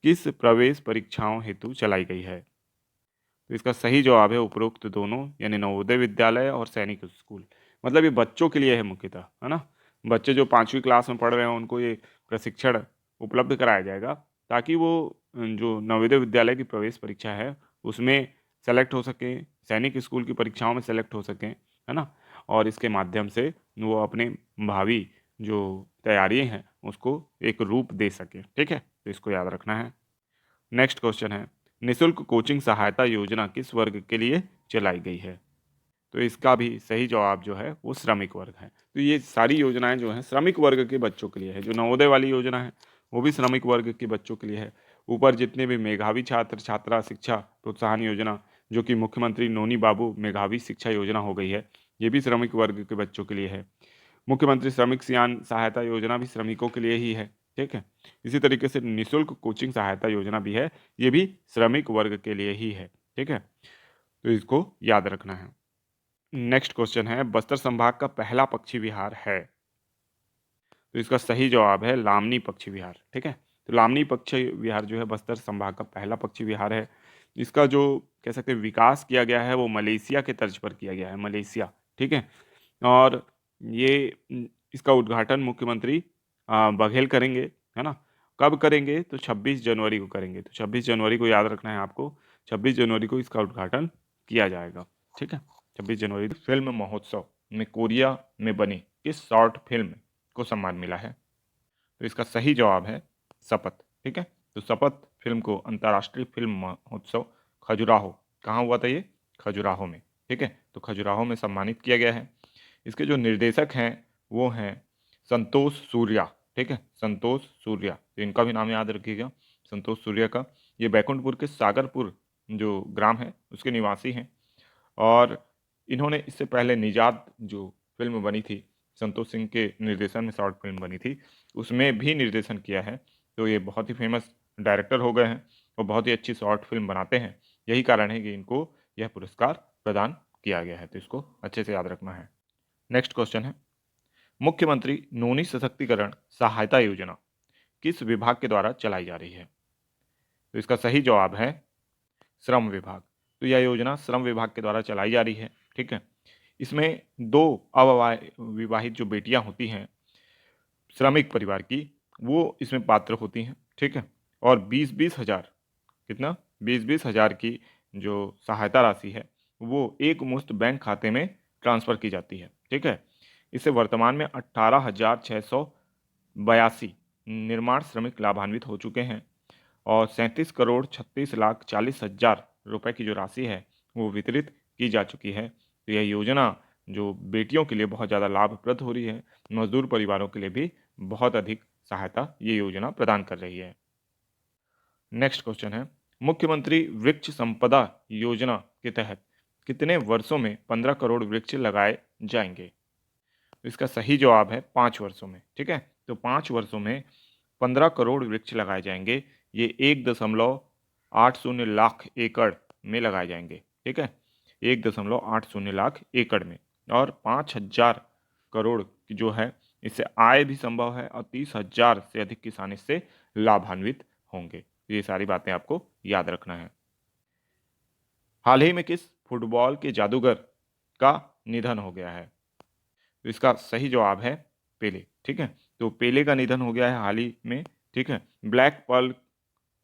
Speaker 1: किस प्रवेश परीक्षाओं हेतु चलाई गई है? तो इसका सही जवाब है उपरोक्त दोनों, यानी नवोदय विद्यालय और सैनिक स्कूल। मतलब ये बच्चों के लिए है मुख्यतः, है ना। बच्चे जो 5वीं क्लास में पढ़ रहे हैं उनको ये प्रशिक्षण उपलब्ध कराया जाएगा, ताकि वो जो नवोदय विद्यालय की प्रवेश परीक्षा है उसमें सेलेक्ट हो सकें, सैनिक स्कूल की परीक्षाओं में सेलेक्ट हो सकें, है ना। और इसके माध्यम से वो अपने भावी जो तैयारियां हैं उसको एक रूप दे सके, ठीक है। तो इसको याद रखना है। नेक्स्ट क्वेश्चन है, निशुल्क कोचिंग सहायता योजना किस वर्ग के लिए चलाई गई है? तो इसका भी सही जवाब जो है वो श्रमिक वर्ग है। तो ये सारी योजनाएं जो हैं श्रमिक वर्ग के बच्चों के लिए है। जो नवोदय वाली योजना है वो भी श्रमिक वर्ग के बच्चों के लिए है। ऊपर जितने भी मेधावी छात्र छात्रा शिक्षा प्रोत्साहन योजना, जो कि मुख्यमंत्री नोनी बाबू मेधावी शिक्षा योजना हो गई है, ये भी श्रमिक वर्ग के बच्चों के लिए है। मुख्यमंत्री श्रमिक सियान सहायता योजना भी श्रमिकों के लिए ही है, ठीक है। इसी तरीके से निशुल्क कोचिंग सहायता योजना भी है, ये भी श्रमिक वर्ग के लिए ही है, ठीक है। तो इसको याद रखना है। नेक्स्ट क्वेश्चन है, बस्तर संभाग का पहला पक्षी विहार है? तो इसका सही जवाब है लामनी पक्षी विहार, ठीक है। तो लामनी पक्षी विहार जो है बस्तर संभाग का पहला पक्षी विहार है। इसका जो कह सकते हैं विकास किया गया है वो मलेशिया के तर्ज पर किया गया है, मलेशिया, ठीक है। और ये इसका उद्घाटन मुख्यमंत्री बघेल करेंगे, है ना। कब करेंगे? तो 26 जनवरी को करेंगे। तो 26 जनवरी को याद रखना है आपको, 26 जनवरी को इसका उद्घाटन किया जाएगा, ठीक है। 26 जनवरी। फिल्म महोत्सव में कोरिया में बनी किस शॉर्ट फिल्म को सम्मान मिला है? तो इसका सही जवाब है शपथ, ठीक है। तो शपथ फिल्म को अंतर्राष्ट्रीय फिल्म महोत्सव खजुराहो, कहाँ हुआ था ये? खजुराहो में, ठीक है। तो खजुराहो में सम्मानित किया गया है। इसके जो निर्देशक हैं वो हैं संतोष सूर्या, ठीक है, संतोष सूर्या। तो इनका भी नाम याद रखिएगा, संतोष सूर्या का। ये बैकुंठपुर के सागरपुर जो ग्राम है उसके निवासी हैं। और इन्होंने इससे पहले निजात जो फिल्म बनी थी, संतोष सिंह के निर्देशन में शॉर्ट फिल्म बनी थी, उसमें भी निर्देशन किया है। तो ये बहुत ही फेमस डायरेक्टर हो गए हैं और बहुत ही अच्छी शॉर्ट फिल्म बनाते हैं। यही कारण है कि इनको यह पुरस्कार प्रदान किया गया है। तो इसको अच्छे से याद रखना है। नेक्स्ट क्वेश्चन है, मुख्यमंत्री नोनी सशक्तिकरण सहायता योजना किस विभाग के द्वारा चलाई जा रही है? तो इसका सही जवाब है श्रम विभाग। तो यह योजना श्रम विभाग के द्वारा चलाई जा रही है, ठीक है। इसमें 2 अविवाहित जो बेटियां होती हैं श्रमिक परिवार की, वो इसमें पात्र होती हैं, ठीक है। और 20-20 हज़ार, कितना? 20-20 हज़ार की जो सहायता राशि है वो एक मुश्त बैंक खाते में ट्रांसफ़र की जाती है, ठीक है। इससे वर्तमान में 18,682 निर्माण श्रमिक लाभान्वित हो चुके हैं और 37,36,40,000 रुपए की जो राशि है वो वितरित की जा चुकी है। तो यह योजना जो बेटियों के लिए बहुत ज़्यादा लाभप्रद हो रही है, मजदूर परिवारों के लिए भी बहुत अधिक सहायता ये योजना प्रदान कर रही है। नेक्स्ट क्वेश्चन है, मुख्यमंत्री वृक्ष संपदा योजना के तहत कितने वर्षों में 15 करोड़ वृक्ष लगाए जाएंगे? तो इसका सही जवाब है 5 वर्षों में, ठीक है। तो 5 वर्षों में 15 करोड़ वृक्ष लगाए जाएंगे। ये 1.80 लाख एकड़ में लगाए जाएंगे। ठीक है, 1.80 लाख एकड़ में, और 5,000 करोड़ की जो है इससे आय भी संभव है, और 30,000 से अधिक किसान इससे लाभान्वित होंगे। ये सारी बातें आपको याद रखना है। हाल ही में किस फुटबॉल के जादूगर का निधन हो गया है? तो इसका सही जवाब है पेले। ठीक है, तो पेले का निधन हो गया है हाल ही में। ठीक है, ब्लैक पर्ल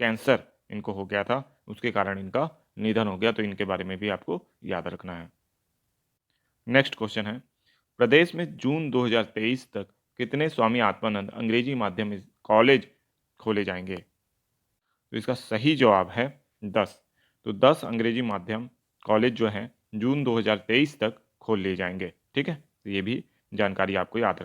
Speaker 1: कैंसर इनको हो गया था, उसके कारण इनका निधन हो गया, तो इनके बारे में भी आपको याद रखना है। नेक्स्ट क्वेश्चन है, प्रदेश में जून 2023 तक कितने स्वामी आत्मानंद अंग्रेजी माध्यम कॉलेज खोले जाएंगे? तो इसका सही जवाब है 10। तो 10 अंग्रेजी माध्यम कॉलेज जो हैं जून 2023 तक खोल लिए जाएंगे। ठीक है, तो ये भी जानकारी आपको याद